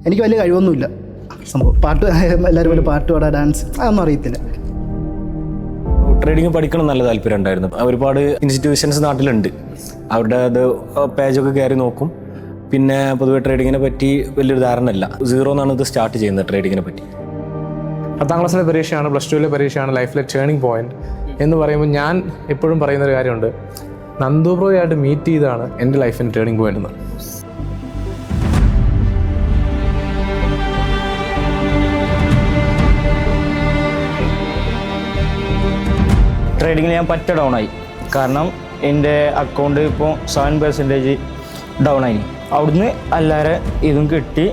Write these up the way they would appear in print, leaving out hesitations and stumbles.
എനിക്ക് വലിയ കഴിവൊന്നുമില്ല. സംഭവം പാട്ട് എല്ലാവരും പോലെ പാട്ട് പാടാ, ഡാൻസ് അതൊന്നും അറിയത്തില്ല. ട്രേഡിങ് പഠിക്കണം നല്ല താല്പര്യം ഉണ്ടായിരുന്നു. ഒരുപാട് ഇൻസ്റ്റിറ്റ്യൂഷൻസ് നാട്ടിലുണ്ട്. അവരുടെ അത് പേജൊക്കെ കയറി നോക്കും. പിന്നെ പൊതുവെ ട്രേഡിങ്ങിനെ പറ്റി വലിയൊരു ധാരണ ഇല്ല. 0 എന്നാണ് ഇത് സ്റ്റാർട്ട് ചെയ്യുന്നത് ട്രേഡിങ്ങിനെ പറ്റി. 10ാം ക്ലാസ്സിലെ പരീക്ഷയാണ്, +2 പരീക്ഷയാണ് ലൈഫിലെ ടേണിംഗ് പോയിന്റ് എന്ന് പറയുമ്പോൾ ഞാൻ എപ്പോഴും പറയുന്നൊരു കാര്യമുണ്ട്, നന്ദു ബ്രോയായിട്ട് മീറ്റ് ചെയ്താണ് എൻ്റെ ലൈഫിൻ്റെ ടേണിംഗ് പോയിന്റ് എന്ന്. ട്രേഡിങ്ങിൽ ഞാൻ പറ്റ ഡൗൺ ആയി. കാരണം എൻ്റെ അക്കൗണ്ട് ഇപ്പോൾ 7% ഡൗൺ ആയി. അവിടുന്ന് എല്ലാവരും ഇതും കിട്ടി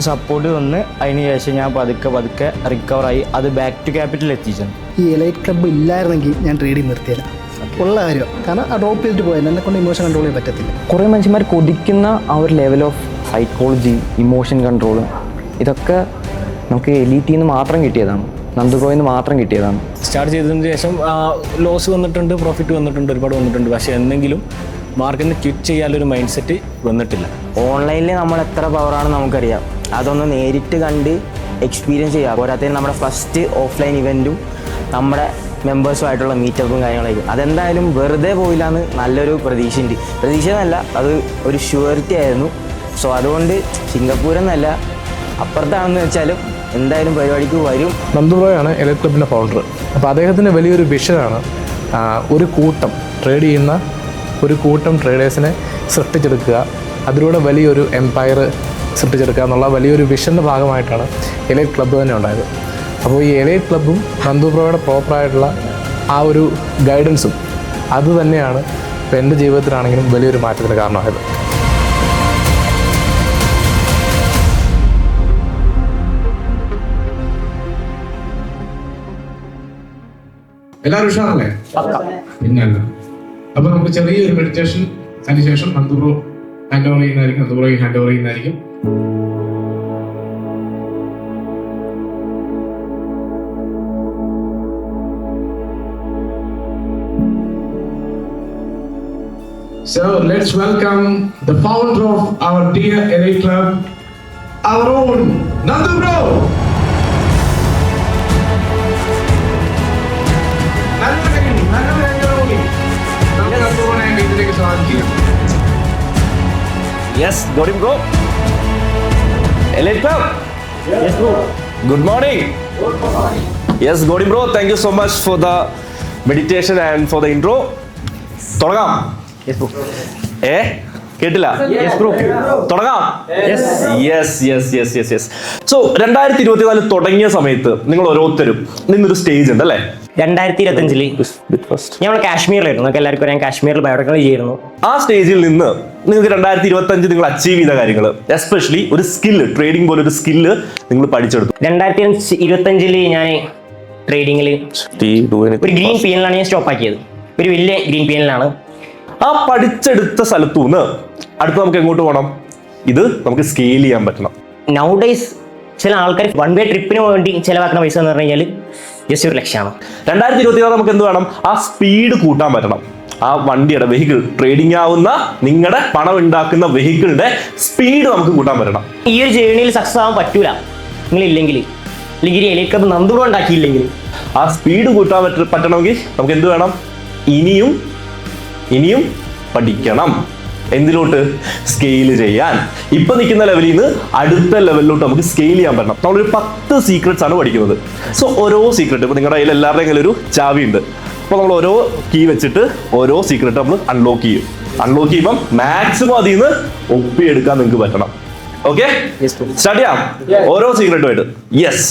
സപ്പോർട്ട് വന്ന് അതിന് ശേഷം ഞാൻ പതുക്കെ റിക്കവറായി അത് ബാക്ക് ടു ക്യാപിറ്റൽ എത്തിച്ചത്. ഈ എലൈറ്റ് ക്ലബ്ബ് ഇല്ലായിരുന്നെങ്കിൽ ഞാൻ ട്രേഡിങ് നിർത്തിയില്ല. ഉള്ള കാര്യം. കാരണം ആ ഡ്രോപ്പ് ചെയ്തിട്ട് പോയാൽ എന്നെ കൊണ്ട് ഇമോഷൻ കൺട്രോൾ ചെയ്യാൻ പറ്റത്തില്ല. കുറേ മനുഷ്യന്മാർ കൊതിക്കുന്ന ആ ഒരു level of psychology, emotion control, ഇതൊക്കെ നമുക്ക് എലീറ്റിൽ നിന്ന് മാത്രം കിട്ടിയതാണ്, നന്ദുബ്രോയിൽ നിന്ന് മാത്രം കിട്ടിയതാണ്. സ്റ്റാർട്ട് ചെയ്തതിന് ശേഷം ലോസ് വന്നിട്ടുണ്ട്, പ്രോഫിറ്റ് വന്നിട്ടുണ്ട്, ഒരുപാട് വന്നിട്ടുണ്ട്. പക്ഷേ എന്തെങ്കിലും മാർക്കറ്റിൽ നിന്ന് ക്വിറ്റ് ചെയ്യാനൊരു മൈൻഡ് സെറ്റ് വന്നിട്ടില്ല. ഓൺലൈനിൽ നമ്മൾ എത്ര പവറാണെന്ന് നമുക്കറിയാം. അതൊന്ന് നേരിട്ട് കണ്ട് എക്സ്പീരിയൻസ് ചെയ്യുക. പോരാത്തതിന് നമ്മുടെ ഫസ്റ്റ് ഓഫ്ലൈൻ ഇവൻറ്റും നമ്മുടെ മെമ്പേഴ്സുമായിട്ടുള്ള മീറ്റപ്പും കാര്യങ്ങളായിരിക്കും. അതെന്തായാലും വെറുതെ പോയില്ല എന്ന് നല്ലൊരു പ്രതീക്ഷയുണ്ട്. പ്രതീക്ഷ എന്നല്ല, അത് ഒരു ഷുവറിറ്റി ആയിരുന്നു. സോ അതുകൊണ്ട് സിംഗപ്പൂരെന്നല്ല, അപ്പുറത്താണെന്ന് വെച്ചാലും എന്തായാലും പരിപാടിക്ക് വരും. നന്ദു ബ്രോയാണ് എലൈറ്റ് ക്ലബിൻ്റെ ഫൗണ്ടർ. അപ്പോൾ അദ്ദേഹത്തിൻ്റെ വലിയൊരു വിഷനാണ് ഒരു കൂട്ടം ട്രേഡ് ചെയ്യുന്ന ഒരു കൂട്ടം ട്രേഡേഴ്സിനെ സൃഷ്ടിച്ചെടുക്കുക, അതിലൂടെ വലിയൊരു എംപയർ സൃഷ്ടിച്ചെടുക്കുക എന്നുള്ള വലിയൊരു വിഷൻ്റെ ഭാഗമായിട്ടാണ് എലൈറ്റ് ക്ലബ്ബ് തന്നെ ഉണ്ടായത്. അപ്പോൾ ഈ എലൈറ്റ് ക്ലബ്ബും നന്ദു ബ്രോയുടെ പ്രോപ്പറായിട്ടുള്ള ആ ഒരു ഗൈഡൻസും അത് തന്നെയാണ് ഇപ്പോൾ എൻ്റെ ജീവിതത്തിലാണെങ്കിലും വലിയൊരു മാറ്റത്തിന് കാരണമായത്. എല്ലാവരും ഉഷാറല്ലേ? പിന്നല്ല. അപ്പൊ നമുക്ക് ചെറിയൊരു മെഡിറ്റേഷൻ, അതിനുശേഷം നന്ദുബ്രോ ഹാൻഡ് ഓവർ ചെയ്യുന്നതായിരിക്കും. നന്ദുബ്രോയ്ക്ക് ഹാൻഡ് ഓവർ ചെയ്യുന്നതായിരിക്കും. So let's welcome the founder of our dear LA Club, our own Nandu Bro. Yes, got him, bro. LA Club. Yes, bro. Good morning. Yes, got him, bro. Thank you so much for the meditation and for the intro. തുടങ്ങാം. Yes, bro. കേട്ടില്ല? Yes, bro. തുടങ്ങാം. Yes. Yes, yes, yes, yes, yes. So 2024 തുടങ്ങിയ സമയത്ത് നിങ്ങൾ ഓരോരുത്തരും നിന്നൊരു stage ഉണ്ട് അല്ലേ? 2025 ഞങ്ങൾ കാശ്മീരിലായിരുന്നു. നമുക്ക് എല്ലാവർക്കും അറിയാം, കാശ്മീരിൽ ബയോടെക്നോളജി ചെയ്യുന്നു. ആ സ്റ്റേജിൽ നിന്ന് നിങ്ങൾക്ക് 2025 നിങ്ങൾ അച്ചീവ് ചെയ്ത കാര്യങ്ങൾ, എസ്പെഷ്യലി ഒരു സ്കില്ല്, ട്രേഡിംഗ് പോലെ ഒരു സ്കില്ല് നിങ്ങൾ പഠിച്ചെടുത്തു. 2025 ഞാൻ ട്രേഡിങ്ങിൽ ഒരു ഗ്രീൻ പിഎല്ലാണ് ഞാൻ സ്റ്റോപ്പ് ആക്കിയത്. ഒരു വലിയ ഗ്രീൻ പിഎല്ലാണ്. ആ പഠിച്ചെടുത്ത സ്ഥലത്തു നിന്ന് അടുത്ത് നമുക്ക് എങ്ങോട്ട് പോകണം? ഇത് നമുക്ക് സ്കെയിൽ ചെയ്യാൻ പറ്റണം. നൗ ഡേയ്സ് ചില ആൾക്കാർ വൺ വേ ട്രിപ്പിന് വേണ്ടി ചിലവാക്കുന്ന പൈസ എന്ന് പറഞ്ഞു കഴിഞ്ഞാൽ ജസ്റ്റ് 1 ലക്ഷമാണ്. 2026 നമുക്ക് എന്ത് വേണം? ആ സ്പീഡ് കൂട്ടാൻ പറ്റണം. ആ വണ്ടിയുടെ വെഹിക്കിൾ, ട്രേഡിംഗ് ആവുന്ന നിങ്ങളുടെ പണം ഉണ്ടാക്കുന്ന വെഹിക്കിളിന്റെ സ്പീഡ് നമുക്ക് കൂട്ടാൻ പറ്റണം. ഈ ഒരു ജേർണിയിൽ സക്സസ് ആവാൻ പറ്റൂല നിങ്ങളില്ലെങ്കിൽ, അല്ലെങ്കിൽ എലൈറ്റ് ക്ലബ്ബ് നന്ദുബ്രോ ഉണ്ടാക്കിയില്ലെങ്കിൽ. ആ സ്പീഡ് കൂട്ടാൻ പറ്റണമെങ്കിൽ നമുക്ക് എന്ത് വേണം? ഇനിയും പഠിക്കണം. എന്തിലോട്ട്? സ്കെയിൽ ചെയ്യാൻ. ഇപ്പൊ നിൽക്കുന്ന ലെവലിൽ നിന്ന് അടുത്ത ലെവലിലോട്ട് നമുക്ക് സ്കെയിൽ ചെയ്യാൻ പറ്റണം. നമ്മളൊരു 10 സീക്രട്സ് ആണ് പഠിക്കുന്നത്. സോ ഓരോ സീക്രട്ട്, ഇപ്പൊ നിങ്ങളുടെ കയ്യിൽ എല്ലാവരുടെയും കയ്യിൽ ഒരു ചാവി ഉണ്ട്. അപ്പോൾ നമ്മൾ ഓരോ കീ വെച്ചിട്ട് ഓരോ സീക്രട്ട് നമ്മൾ അൺലോക്ക് ചെയ്യും. അൺലോക്ക് ചെയ്യുമ്പോൾ മാക്സിമം അതിൽ നിന്ന് ഒപ്പിയെടുക്കാൻ നിങ്ങൾക്ക് പറ്റണം. ഓക്കെ, സ്റ്റാർട്ട് ചെയ്യാം ഓരോ സീക്രട്ടുമായിട്ട്. Yes,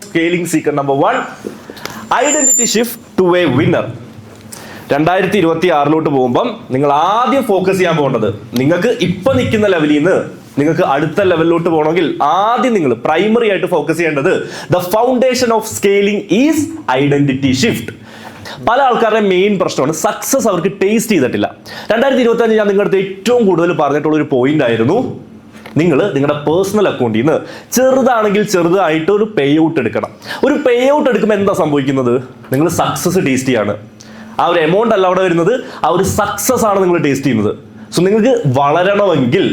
scaling secret number 1, identity shift to a winner. 2026 പോകുമ്പം നിങ്ങൾ ആദ്യം ഫോക്കസ് ചെയ്യാൻ പോകേണ്ടത്, നിങ്ങൾക്ക് ഇപ്പൊ നിൽക്കുന്ന ലെവലിൽ നിന്ന് നിങ്ങൾക്ക് അടുത്ത ലെവലിലോട്ട് പോകണമെങ്കിൽ ആദ്യം നിങ്ങൾ പ്രൈമറി ആയിട്ട് ഫോക്കസ് ചെയ്യേണ്ടത് the foundation of scaling is identity shift. പല ആൾക്കാരുടെ മെയിൻ പ്രശ്നമാണ് സക്സസ് അവർക്ക് ടേസ്റ്റ് ചെയ്തിട്ടില്ല. 2025 ഞാൻ നിങ്ങളുടെ അടുത്ത് ഏറ്റവും കൂടുതൽ പറഞ്ഞിട്ടുള്ള ഒരു പോയിന്റ് ആയിരുന്നു, നിങ്ങൾ നിങ്ങളുടെ പേഴ്സണൽ അക്കൗണ്ടിൽ നിന്ന് ചെറുതാണെങ്കിൽ ചെറുതായിട്ട് ഒരു പേ ഔട്ട് എടുക്കണം. ഒരു പേ ഔട്ട് എടുക്കുമ്പോൾ എന്താ സംഭവിക്കുന്നത്? നിങ്ങൾ സക്സസ് ടേസ്റ്റ് ചെയ്യാണ്. ആ ഒരു എമൗണ്ട് അല്ല അവിടെ വരുന്നത്, ആ ഒരു സക്സസ് ആണ് നിങ്ങൾ ടേസ്റ്റ് ചെയ്യുന്നത്. സോ നിങ്ങൾക്ക് വളരണമെങ്കിൽ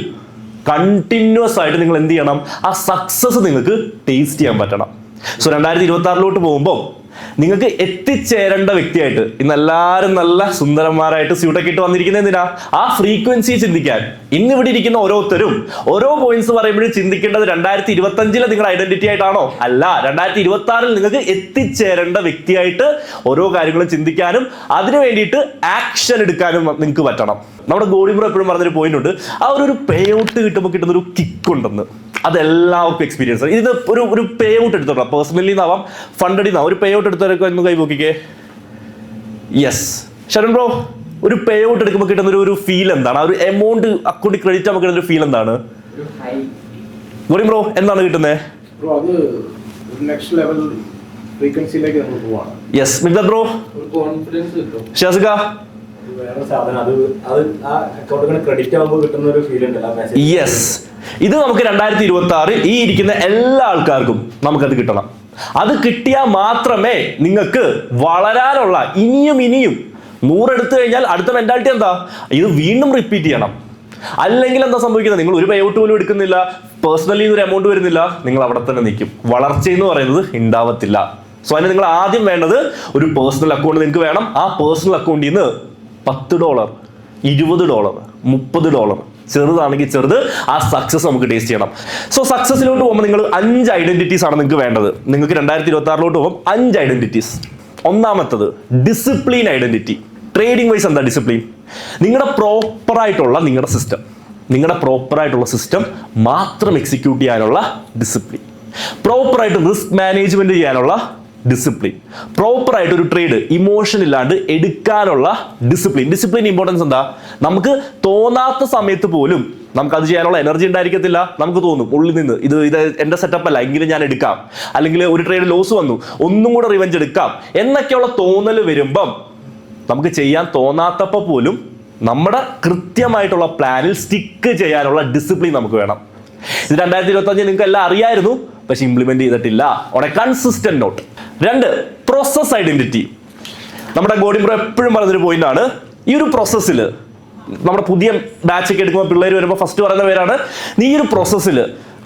കണ്ടിന്യൂസ് ആയിട്ട് നിങ്ങൾ എന്ത് ചെയ്യണം, ആ സക്സസ് നിങ്ങൾക്ക് ടേസ്റ്റ് ചെയ്യാൻ പറ്റണം. സോ 2026 പോകുമ്പോൾ നിങ്ങൾക്ക് എത്തിച്ചേരേണ്ട വ്യക്തിയായിട്ട് ഇന്ന് എല്ലാവരും നല്ല സുന്ദരന്മാരായിട്ട് സ്യൂട്ടൊക്കെ ഇട്ട് വന്നിരിക്കുന്നത് എന്തിനാ? ആ ഫ്രീക്വൻസി ചിന്തിക്കാൻ. ഇന്ന് ഇവിടെ ഇരിക്കുന്ന ഓരോരുത്തരും ഓരോ പോയിന്റ്സ് പറയുമ്പോഴും ചിന്തിക്കേണ്ടത് 2025 നിങ്ങളുടെ ഐഡന്റിറ്റി ആയിട്ടാണോ? അല്ല, 2026 നിങ്ങൾക്ക് എത്തിച്ചേരേണ്ട വ്യക്തിയായിട്ട് ഓരോ കാര്യങ്ങളും ചിന്തിക്കാനും അതിനു വേണ്ടിയിട്ട് ആക്ഷൻ എടുക്കാനും നിങ്ങൾക്ക് പറ്റണം. നമ്മുടെ ഗോഡി ബ്രോ എപ്പോഴും പറഞ്ഞൊരു പോയിന്റ് ഉണ്ട്, ആ ഒരു പേ ഔട്ട് കിട്ടുമ്പോൾ കിട്ടുന്ന ഒരു കിക്ക് ഉണ്ടെന്ന്. അതെല്ലാവർക്കും എക്സ്പീരിയൻസ്. ഇത് ഒരു പേ ഔട്ട് എടുത്തോളാം, പേഴ്സണലി നിന്നാവാം, ഫണ്ടഡിൽ നിന്നാവും. ഒരു പേ ഔട്ട് എടുത്തവരൊക്കെ ഒന്ന് കൈ നോക്കിക്കേ. യെസ്, ശരൺ ബ്രോ, ഒരു പേ ഔട്ട് എടുക്കുമ്പോൾ കിട്ടുന്ന ഒരു ഫീൽ എന്താണ്? ആ ഒരു എമൗണ്ട് അക്കൗണ്ടിൽ ക്രെഡിറ്റ് ആകുമ്പോൾ കിട്ടുന്ന ഒരു ഫീൽ എന്താണ്? ഗോഡി ബ്രോ എന്താണ് കിട്ടുന്നത്? Yes, Migdad bro, Shasika, yes. ഇത് നമുക്ക് 2026 ഈ ഇരിക്കുന്ന എല്ലാ ആൾക്കാർക്കും നമുക്കത് കിട്ടണം. അത് കിട്ടിയാൽ മാത്രമേ നിങ്ങൾക്ക് വളരാനുള്ള ഇനിയും 100 എടുത്തു കഴിഞ്ഞാൽ അടുത്ത മെന്റാലിറ്റി എന്താ? ഇത് വീണ്ടും റിപ്പീറ്റ് ചെയ്യണം. അല്ലെങ്കിൽ എന്താ സംഭവിക്കുന്നത്? നിങ്ങൾ ഒരു പേ ഔട്ട് പോലും എടുക്കുന്നില്ല, പേഴ്സണലി ഒരു എമൗണ്ട് വരുന്നില്ല, നിങ്ങൾ അവിടെ തന്നെ നിൽക്കും. വളർച്ച എന്ന് പറയുന്നത് ഉണ്ടാവത്തില്ല. സോ അതിന് നിങ്ങൾ ആദ്യം വേണ്ടത് ഒരു പേഴ്സണൽ അക്കൗണ്ട് നിങ്ങൾക്ക് വേണം. ആ പേഴ്സണൽ അക്കൗണ്ടിൽ നിന്ന് $10, $20, $30, ചെറുതാണെങ്കിൽ ചെറുത്, ആ സക്സസ് നമുക്ക് ടേസ്റ്റ് ചെയ്യണം. സോ സക്സസിലോട്ട് പോകുമ്പോൾ നിങ്ങൾ 5 ഐഡന്റിറ്റീസ് ആണ് നിങ്ങൾക്ക് വേണ്ടത്. നിങ്ങൾക്ക് 2026 പോകുമ്പോൾ 5 ഐഡന്റിറ്റീസ്. ഒന്നാമത്തത് ഡിസിപ്ലിൻ ഐഡന്റിറ്റി. ട്രേഡിംഗ് വൈസ് എന്താ ഡിസിപ്ലിൻ? നിങ്ങളുടെ പ്രോപ്പറായിട്ടുള്ള സിസ്റ്റം മാത്രം എക്സിക്യൂട്ട് ചെയ്യാനുള്ള ഡിസിപ്ലിൻ, പ്രോപ്പറായിട്ട് റിസ്ക് മാനേജ്മെന്റ് ചെയ്യാനുള്ള ഡിസിപ്ലിൻ, പ്രോപ്പറായിട്ട് ഒരു ട്രേഡ് ഇമോഷൻ ഇല്ലാണ്ട് എടുക്കാനുള്ള ഡിസിപ്ലിൻ ഇമ്പോർട്ടൻസ് എന്താ? നമുക്ക് തോന്നാത്ത സമയത്ത് പോലും നമുക്ക് അത് ചെയ്യാനുള്ള എനർജി ഉണ്ടായിരിക്കത്തില്ല. നമുക്ക് തോന്നും ഉള്ളിൽ നിന്ന് ഇത് എന്റെ സെറ്റപ്പ് അല്ല, എങ്കിലും ഞാൻ എടുക്കാം, അല്ലെങ്കിൽ ഒരു ട്രേഡ് ലോസ് വന്നു ഒന്നും കൂടെ റിവെഞ്ച് എടുക്കാം എന്നൊക്കെയുള്ള തോന്നൽ വരുമ്പം നമുക്ക് ചെയ്യാൻ തോന്നാത്തപ്പോൾ പോലും നമ്മുടെ കൃത്യമായിട്ടുള്ള പ്ലാനിൽ സ്റ്റിക്ക് ചെയ്യാനുള്ള ഡിസിപ്ലിൻ നമുക്ക് വേണം. ഇത് 2025 നിങ്ങൾക്ക് എല്ലാം അറിയായിരുന്നു, പക്ഷെ ഇംപ്ലിമെന്റ് ചെയ്തിട്ടില്ല on a consistent note. 2, process identity. നമ്മുടെ ഗോഡി ബ്രോ എപ്പോഴും പറഞ്ഞൊരു പോയിന്റ് ആണ്. ഈ ഒരു പ്രോസസ്സിൽ നമ്മുടെ പുതിയ ബാച്ചൊക്കെ എടുക്കുമ്പോൾ പിള്ളേർ വരുമ്പോൾ ഫസ്റ്റ് പറയുന്ന പേരാണ്, നീ ഈ ഒരു പ്രോസസ്സിൽ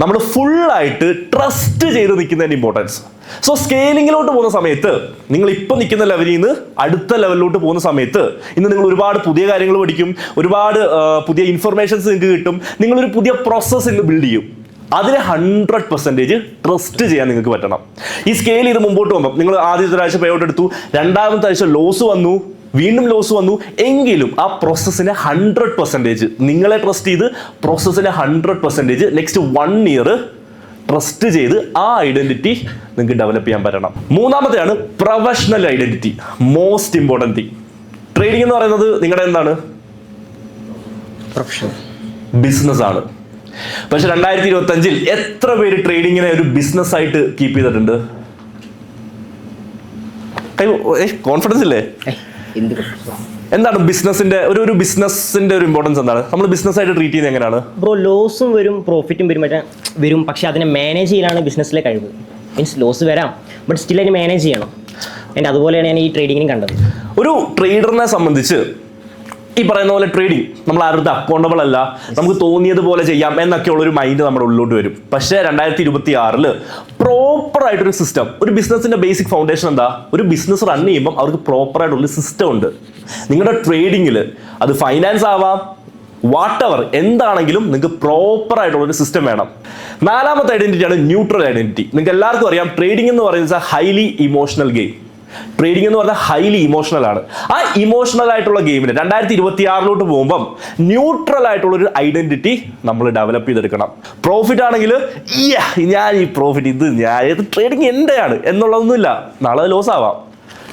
നമ്മൾ ഫുള്ളായിട്ട് ട്രസ്റ്റ് ചെയ്ത് നിൽക്കുന്നതിൻ്റെ ഇമ്പോർട്ടൻസ്. സോ സ്കെയിലിങ്ങിലോട്ട് പോകുന്ന സമയത്ത്, നിങ്ങൾ ഇപ്പം നിൽക്കുന്ന ലെവലിൽ നിന്ന് അടുത്ത ലെവലിലോട്ട് പോകുന്ന സമയത്ത് ഇന്ന് നിങ്ങൾ ഒരുപാട് പുതിയ കാര്യങ്ങൾ പഠിക്കും, ഒരുപാട് പുതിയ ഇൻഫർമേഷൻസ് നിങ്ങൾക്ക് കിട്ടും, നിങ്ങളൊരു പുതിയ പ്രോസസ്സ് ഇന്ന് ബിൽഡ് ചെയ്യും. അതിനെ 100% ട്രസ്റ്റ് ചെയ്യാൻ നിങ്ങൾക്ക് പറ്റണം. ഈ സ്കെയിൽ ചെയ്ത് മുമ്പോട്ട് പോകുമ്പോൾ നിങ്ങൾ ആദ്യത്തെ ആഴ്ച പേ ഔട്ട് എടുത്തു, രണ്ടാമത്തെ ആഴ്ച ലോസ് വന്നു, വീണ്ടും ലോസ് വന്നു, എങ്കിലും ആ പ്രോസസ്സിനെ 100% നിങ്ങളെ ട്രസ്റ്റ് ചെയ്ത് പ്രോസസ്സിനെ 100% നെക്സ്റ്റ് 1 ഇയർ ട്രസ്റ്റ് ചെയ്ത് ആ ഐഡന്റിറ്റി നിങ്ങൾക്ക് ഡെവലപ്പ് ചെയ്യാൻ പറ്റണം. മൂന്നാമത്തെയാണ് professional identity. Most important thing. Trading എന്ന് പറയുന്നത് നിങ്ങളുടെ എന്താണ്? ബിസിനസ് ആണ്. പക്ഷെ 2025 എത്ര പേര് ട്രേഡിങ്ങിനെ ഒരു ബിസിനസ് ആയിട്ട് കീപ്പ് ചെയ്തിട്ടുണ്ട്? കോൺഫിഡൻസ് ഇല്ലേ? എന്താണ് ബിസിനസിന്റെ ഒരു ബിസിനസിന്റെ ഒരു ഇമ്പോർട്ടൻസ് എന്താണ്? നമ്മൾ ബിസിനസ് ആയിട്ട് ട്രീറ്റ് ചെയ്യുന്നത് എങ്ങനെയാണ്? ബ്രോ, ലോസും വരും പ്രോഫിറ്റും വരും, പക്ഷെ അതിനെ മാനേജ് ചെയ്യാനാണ് ബിസിനസ്സിലെ കഴിവ്. മീൻസ് ലോസ് വരാം, ബട്ട് സ്റ്റിൽ അതിന് മാനേജ് ചെയ്യണം. ആൻഡ് അതുപോലെയാണ് ഞാൻ ഈ ട്രേഡിങ്ങിനും കണ്ടത്. ഒരു ട്രേഡറിനെ സംബന്ധിച്ച് ഈ പറയുന്ന പോലെ ട്രേഡിംഗ് നമ്മൾ ആരുടെ അക്കൗണ്ടബിൾ അല്ല, നമുക്ക് തോന്നിയതുപോലെ ചെയ്യാം എന്നൊക്കെയുള്ള ഒരു മൈൻഡ് നമ്മുടെ ഉള്ളിലോട്ട് വരും. പക്ഷേ 2026 പ്രോപ്പറായിട്ടൊരു സിസ്റ്റം, ഒരു ബിസിനസിന്റെ ബേസിക് ഫൗണ്ടേഷൻ എന്താ? ഒരു ബിസിനസ് റൺ ചെയ്യുമ്പോൾ അവർക്ക് പ്രോപ്പറായിട്ടുള്ള സിസ്റ്റം ഉണ്ട്. നിങ്ങളുടെ ട്രേഡിങ്ങിൽ അത് ഫൈനാൻസ് ആവാം, വാട്ടെവർ എന്താണെങ്കിലും നിങ്ങൾക്ക് പ്രോപ്പർ ആയിട്ടുള്ള ഒരു സിസ്റ്റം വേണം. 4ാമത്തെ ഐഡന്റിറ്റിയാണ് ന്യൂട്രൽ ഐഡന്റിറ്റി. നിങ്ങൾക്ക് എല്ലാവർക്കും അറിയാം, ട്രേഡിംഗ് എന്ന് പറയുന്നത് ഹൈലി ഇമോഷണൽ ഗെയിം. ട്രേഡിംഗ് എന്ന് പറഞ്ഞാൽ ഹൈലി ഇമോഷണൽ ആണ്. ആ ഇമോഷണൽ ആയിട്ടുള്ള ഗെയിമിന് 2026 പോകുമ്പം ന്യൂട്രൽ ആയിട്ടുള്ള ഒരു ഐഡന്റിറ്റി നമ്മൾ ഡെവലപ്പ് ചെയ്തെടുക്കണം. പ്രോഫിറ്റ് ആണെങ്കിൽ ഞാൻ ഈ പ്രോഫിറ്റ് ഇത് ട്രേഡിംഗ് എന്റെയാണ് എന്നുള്ളതൊന്നുമില്ല, നാളെ ലോസ് ആവാം.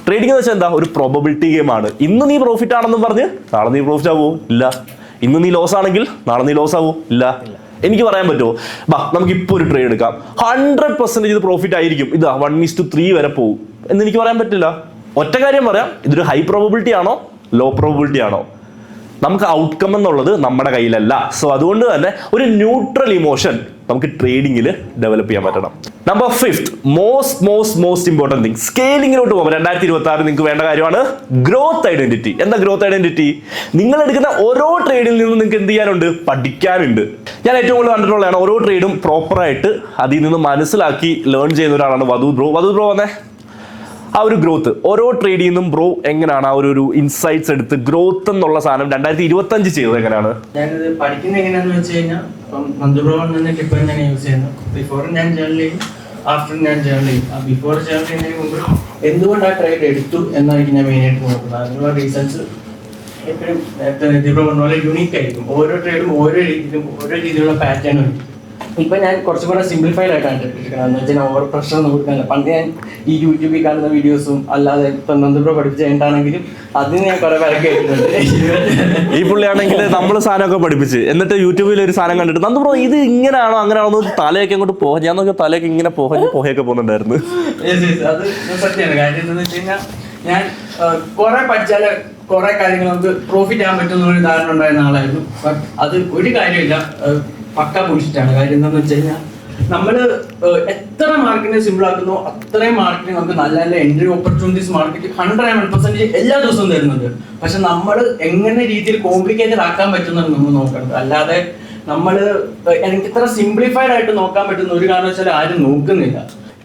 ട്രേഡിംഗ് എന്ന് വെച്ചാൽ എന്താ? ഒരു പ്രോബബിലിറ്റി ഗെയിമാണ്. ഇന്ന് നീ പ്രോഫിറ്റ് ആണെന്നും പറഞ്ഞ് നാളെ നീ പ്രോഫിറ്റ് ആവുമോ? ഇല്ല. ഇന്ന് നീ ലോസ് ആണെങ്കിൽ നാളെ നീ ലോസ് ആവുമോ? ഇല്ല. എനിക്ക് പറയാൻ പറ്റുമോ? നമുക്ക് ഇപ്പോൾ ഒരു ട്രേഡ് എടുക്കാം, 100% ഇത് പ്രോഫിറ്റ് ആയിരിക്കും, ഇത് 1:3 വരെ പോകും എന്നെനിക്ക് പറയാൻ പറ്റില്ല. ഒറ്റ കാര്യം പറയാം, ഇതൊരു ഹൈ പ്രോബബിലിറ്റി ആണോ ലോ പ്രോബബിലിറ്റി ആണോ? നമുക്ക് ഔട്ട്കം എന്നുള്ളത് നമ്മുടെ കയ്യിലല്ല. സോ അതുകൊണ്ട് തന്നെ ഒരു ന്യൂട്രൽ ഇമോഷൻ നമുക്ക് ട്രേഡിങ്ങിൽ ഡെവലപ്പ് ചെയ്യാൻ പറ്റണം. Number 5th most important thing, സ്കെയിലിങ്ങിലോട്ട് പോകുമ്പോൾ 2026 നിങ്ങൾക്ക് വേണ്ട കാര്യമാണ് ഗ്രോത്ത് ഐഡന്റിറ്റി. എന്താ ഗ്രോത്ത് ഐഡന്റിറ്റി? നിങ്ങൾ എടുക്കുന്ന ഓരോ ട്രേഡിൽ നിന്നും നിങ്ങൾക്ക് എന്ത് ചെയ്യാനുണ്ട്? പഠിക്കാനുണ്ട്. ഞാൻ ഏറ്റവും കൂടുതൽ കണ്ടിട്ടുള്ളതാണ് ഓരോ ട്രേഡും പ്രോപ്പറായിട്ട് അതിൽ നിന്ന് മനസ്സിലാക്കി ലേൺ ചെയ്യുന്ന ഒരാളാണ് വധു ബ്രോ വന്നേ. ആ ഒരു ഗ്രോത്ത് ഓരോ ട്രേഡിൽ നിന്നും ബ്രോ എങ്ങനെയാണ് ആ ഒരു ഇൻസൈറ്റ്സ് എടുത്ത് ഗ്രോത്ത് എന്നുള്ള സാധനം 2025 ചെയ്തത് എങ്ങനെയാണ്? ഞാനിത് പഠിക്കുന്നത് എങ്ങനെയാന്ന് വെച്ച് കഴിഞ്ഞാൽ ഇപ്പം നന്ദുബ്രോ എന്ന ടിപ്പ് ഞാൻ യൂസ് ചെയ്യുന്നത്. ബിഫോർ ഞാൻ ജേർണൽ ചെയ്യും, ആഫ്റ്റർ ഞാൻ ജേർണൽ ചെയ്യും. ആ ബിഫോർ ജേർണൽ ചെയ്യുന്നതിന് മുമ്പ് എന്തുകൊണ്ട് ആ ട്രേഡ് എടുത്തു എന്നായിരിക്കും ഞാൻ മെയിനായിട്ട് നോക്കുന്നത്. അതിനുള്ള റീസൺസ് എപ്പോഴും നന്ദുബ്രോ പറഞ്ഞ പോലെ യുണീക്ക് ആയിരിക്കും. ഓരോ ട്രേഡും ഓരോ രീതിയിലുള്ള പാറ്റേണും ഉണ്ട്. ഇപ്പൊ ഞാൻ കുറച്ചും കൂടെ സിംപ്ലിഫൈഡ് ആയിട്ടാണ് എടുക്കുന്നത്. എന്ന് വെച്ചാൽ ഓവർ പ്രഷർ ഒന്നും കൊടുക്കാനില്ല. പണ്ട് ഞാൻ ഈ യൂട്യൂബിൽ കാണുന്ന വീഡിയോസും അല്ലാതെ ഇപ്പൊ നന്ദുബ്രോ പഠിപ്പിച്ച എന്താണെങ്കിലും അതിന് ഞാൻ കുറെ പേരൊക്കെ കേട്ടിട്ടുണ്ട്. ഈ പുള്ളിയാണെങ്കിൽ നമ്മൾ സാധനമൊക്കെ പഠിപ്പിച്ച് എന്നിട്ട് യൂട്യൂബിൽ ഒരു സാധനം കണ്ടിട്ട് നന്ദുബ്രോ ഇത് ഇങ്ങനെയാണോ അങ്ങനെയാണോ തലയൊക്കെ അങ്ങോട്ട് പോകാൻ, ഞാൻ നോക്കിയാൽ തലയൊക്കെ ഇങ്ങനെ പോയൊക്കെ പോകുന്നുണ്ടായിരുന്നു. അത് സത്യമാണ്. കാര്യം എന്താണെന്ന് വെച്ച് കഴിഞ്ഞാൽ ഞാൻ കുറെ പഠിച്ചാൽ കുറെ കാര്യങ്ങൾ നമുക്ക് പ്രോഫിറ്റ് ചെയ്യാൻ പറ്റുന്ന ഒരു ധാരണ ഉണ്ടായിരുന്ന ആളായിരുന്നു. ബട്ട് അത് ഒരു കാര്യമില്ല, പക്ക ബുൾഷിറ്റാണ്. കാര്യം എന്താണെന്ന് വെച്ച് കഴിഞ്ഞാൽ നമ്മൾ എത്ര മാർക്കിനെ സിമ്പിൾ ആക്കുന്നോ അത്രയും മാർക്കിന് നമുക്ക് നല്ല നല്ല എൻട്രി ഓപ്പർച്യൂണിറ്റീസ് മാർക്കറ്റ് 100% എല്ലാ ദിവസവും തരുന്നുണ്ട്. പക്ഷെ നമ്മൾ എങ്ങനെ രീതിയിൽ കോംപ്ലിക്കേറ്റഡ് ആക്കാൻ പറ്റുന്നതാണ് നമ്മൾ നോക്കേണ്ടത്. അല്ലാതെ നമ്മൾ എനിക്ക് ഇത്ര സിംപ്ലിഫൈഡ് ആയിട്ട് നോക്കാൻ പറ്റുന്ന ഒരു കാരണവശാലും ആരും നോക്കുന്നില്ല.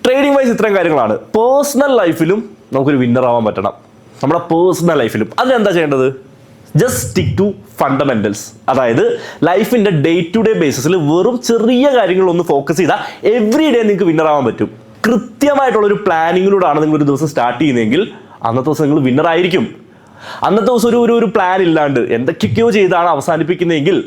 ട്രേഡിംഗ് വൈസ് ഇത്രയും കാര്യങ്ങളാണ്. പേഴ്സണൽ ലൈഫിലും നമുക്കൊരു വിന്നർ ആവാൻ പറ്റണം. നമ്മുടെ പേഴ്സണൽ ലൈഫിലും അതിനെന്താ ചെയ്യേണ്ടത്? Just stick to fundamentals. അതായത് ലൈഫിന്റെ ഡേ ടു ഡേ ബേസിസിൽ വെറും ചെറിയ കാര്യങ്ങളൊന്ന് ഫോക്കസ് ചെയ്താൽ എവറി ഡേ നിങ്ങൾക്ക് വിന്നർ ആവാൻ പറ്റും. കൃത്യമായിട്ടുള്ളൊരു പ്ലാനിങ്ങിലൂടെയാണ് നിങ്ങൾ ഒരു ദിവസം സ്റ്റാർട്ട് ചെയ്യുന്നതെങ്കിൽ അന്നത്തെ ദിവസം നിങ്ങൾ വിന്നർ ആയിരിക്കും. അന്നത്തെ ദിവസം ഒരു പ്ലാൻ ഇല്ലാണ്ട് എന്തൊക്കെയോ ചെയ്താണ് അവസാനിപ്പിക്കുന്നതെങ്കിൽ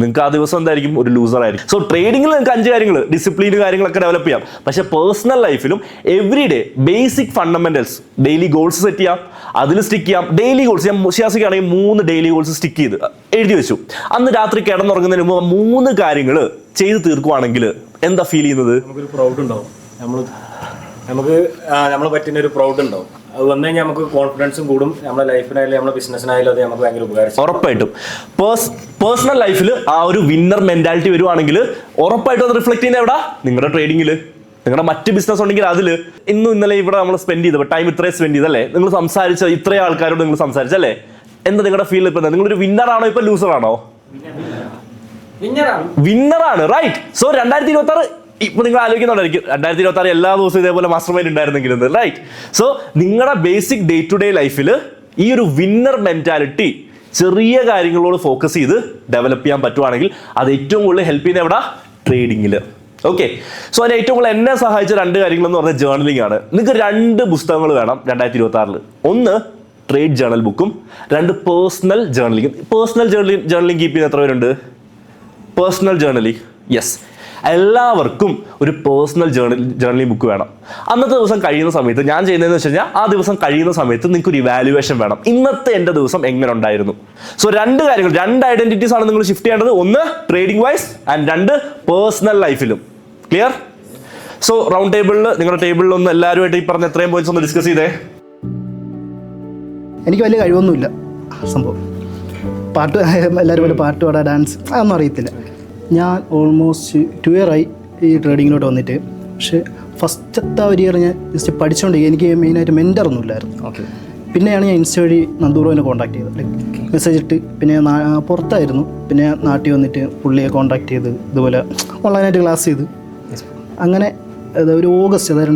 നിങ്ങൾക്ക് ആ ദിവസം എന്തായിരിക്കും? ഒരു ലൂസർ ആയിരിക്കും. സോ ട്രേഡിങ്ങിൽ നിങ്ങൾക്ക് 5 കാര്യങ്ങൾ, ഡിസിപ്ലിൻ കാര്യങ്ങളൊക്കെ ഡെവലപ്പ് ചെയ്യാം. പക്ഷേ പേഴ്സണൽ ലൈഫിലും every day basic fundamentals, daily goals set ചെയ്യാം, അതിൽ സ്റ്റിക്ക് ചെയ്യാം. ഡെയിലി ഗോൾസ് ഞാൻ ഷിയാസിക്കാണെങ്കിൽ 3 ഡെയിലി ഗോൾസ് സ്റ്റിക്ക് ചെയ്ത് എഴുതി വെച്ചു. അന്ന് രാത്രി കിടന്നുറങ്ങുന്നതിന് മുമ്പ് 3 കാര്യങ്ങൾ ചെയ്ത് തീർക്കുവാണെങ്കിൽ എന്താ ഫീൽ ചെയ്യുന്നത്? നമുക്കൊരു പ്രൗഡ് ഉണ്ടാവും. നമുക്ക് നമ്മളെ പറ്റുന്ന ഒരു പ്രൗഡ് ഉണ്ടാവും. അത് വന്നു കഴിഞ്ഞാൽ നമുക്ക് കോൺഫിഡൻസും കൂടും. നമ്മുടെ ലൈഫിനായാലും നമ്മുടെ ബിസിനസ്സിനായാലും അത് നമുക്ക് ഭയങ്കര ഉപകാരം. ഉറപ്പായിട്ടും പേഴ്സണൽ ലൈഫിൽ ആ ഒരു വിന്നർ മെന്റാലിറ്റി വരുവാണെങ്കിൽ ഉറപ്പായിട്ടും അത് റിഫ്ലക്ട് ചെയ്യുന്നത് എവിടെ? നിങ്ങളുടെ ട്രേഡിങ്ങിൽ. നിങ്ങളുടെ മറ്റ് ബിസിനസ് ഉണ്ടെങ്കിൽ അതിൽ ഇന്നലെ ഇവിടെ നമ്മൾ സ്പെൻഡ് ചെയ്തപ്പോൾ ടൈം ഇത്രയും സ്പെൻഡ് ചെയ്തല്ലേ, നിങ്ങൾ സംസാരിച്ച ഇത്രയും ആൾക്കാരോട് നിങ്ങൾ സംസാരിച്ചല്ലേ, എന്താ നിങ്ങളുടെ ഫീൽ? ഇപ്പം നിങ്ങളൊരു വിന്നർ ആണോ ഇപ്പൊ ലൂസർ ആണോ? വിന്നറാണ്, റൈറ്റ്. സോ 2026 ഇപ്പൊ നിങ്ങൾ ആലോചിക്കുന്നുണ്ടായിരിക്കും 2026 എല്ലാ ദിവസവും ഇതേപോലെ മാസ്റ്റർ മൈൻഡ് ഉണ്ടായിരുന്നെങ്കിലും, റൈറ്റ്. സോ നിങ്ങളുടെ ബേസിക് ഡേ ടു ഡേ ലൈഫിൽ ഈ ഒരു വിന്നർ മെന്റാലിറ്റി ചെറിയ കാര്യങ്ങളോട് ഫോക്കസ് ചെയ്ത് ഡെവലപ്പ് ചെയ്യാൻ പറ്റുവാണെങ്കിൽ അത് ഏറ്റവും കൂടുതൽ ഹെൽപ്പ് ചെയ്യുന്ന എവിടെ? ട്രേഡിങ്ങിൽ. ഓക്കെ. സോ അതിന് ഏറ്റവും കൂടുതൽ എന്നെ സഹായിച്ച 2 കാര്യങ്ങളെന്ന് പറഞ്ഞാൽ ജേർണലിംഗ് ആണ്. നിങ്ങൾക്ക് 2 പുസ്തകങ്ങൾ വേണം 2026. ഒന്ന് ട്രേഡ് ജേർണൽ ബുക്കും, 2 personal journaling. Personal journaling keep ചെയ്യുന്ന എത്ര പേരുണ്ട്? Personal journaling, yes. എല്ലാവർക്കും ഒരു പേഴ്സണൽ ജേർണലിംഗ് ബുക്ക് വേണം. അന്നത്തെ ദിവസം കഴിയുന്ന സമയത്ത് ഞാൻ ചെയ്യുന്നതെന്ന് വെച്ച് കഴിഞ്ഞാൽ ആ ദിവസം കഴിയുന്ന സമയത്ത് നിങ്ങൾക്ക് ഒരു ഇവാലുവേഷൻ വേണം. ഇന്നത്തെ എൻ്റെ ദിവസം എങ്ങനെ ഉണ്ടായിരുന്നു? സോ 2 കാര്യങ്ങൾ, 2 ഐഡന്റിറ്റീസ് ആണ് നിങ്ങൾ ഷിഫ്റ്റ് ചെയ്യേണ്ടത്. ഒന്ന് ട്രേഡിംഗ് വൈസ് ആൻഡ് 2 പേഴ്സണൽ ലൈഫിലും. ക്ലിയർ? സോ റൗണ്ട് ടേബിളിൽ നിങ്ങളുടെ ടേബിളിൽ ഒന്ന് എല്ലാവരുമായിട്ട് ഈ പറഞ്ഞ എത്രയും പോയിന്റ്സ് ഒന്ന് ഡിസ്കസ് ചെയ്തേ. എനിക്ക് വലിയ കഴിവൊന്നുമില്ല സംഭവം. പാട്ട് എല്ലാവരും പോലെ പാട്ട് പാടാ, ഡാൻസ് അതൊന്നും അറിയത്തില്ല. ഞാൻ ഓൾമോസ്റ്റ് 2 year ആയി ഈ ട്രേഡിങ്ങിലോട്ട് വന്നിട്ട്. പക്ഷേ ഫസ്റ്റത്തെ ഒരു ഇയർ ഞാൻ ജസ്റ്റ് പഠിച്ചുകൊണ്ടിരിക്കുക. എനിക്ക് മെയിനായിട്ട് മെൻറ്ററൊന്നും ഇല്ലായിരുന്നു. പിന്നെയാണ് ഞാൻ ഇൻസ്റ്റ വഴി നന്ദൂറുവിനെ കോൺടാക്ട് ചെയ്തത്. ലൈക്ക് മെസ്സേജ് ഇട്ട്. പിന്നെ പുറത്തായിരുന്നു. പിന്നെ നാട്ടിൽ വന്നിട്ട് പുള്ളിയെ കോൺടാക്ട് ചെയ്ത് ഇതുപോലെ ഓൺലൈനായിട്ട് ക്ലാസ് ചെയ്ത് അങ്ങനെ ഒരു ഓഗസ്റ്റ്, അതായത്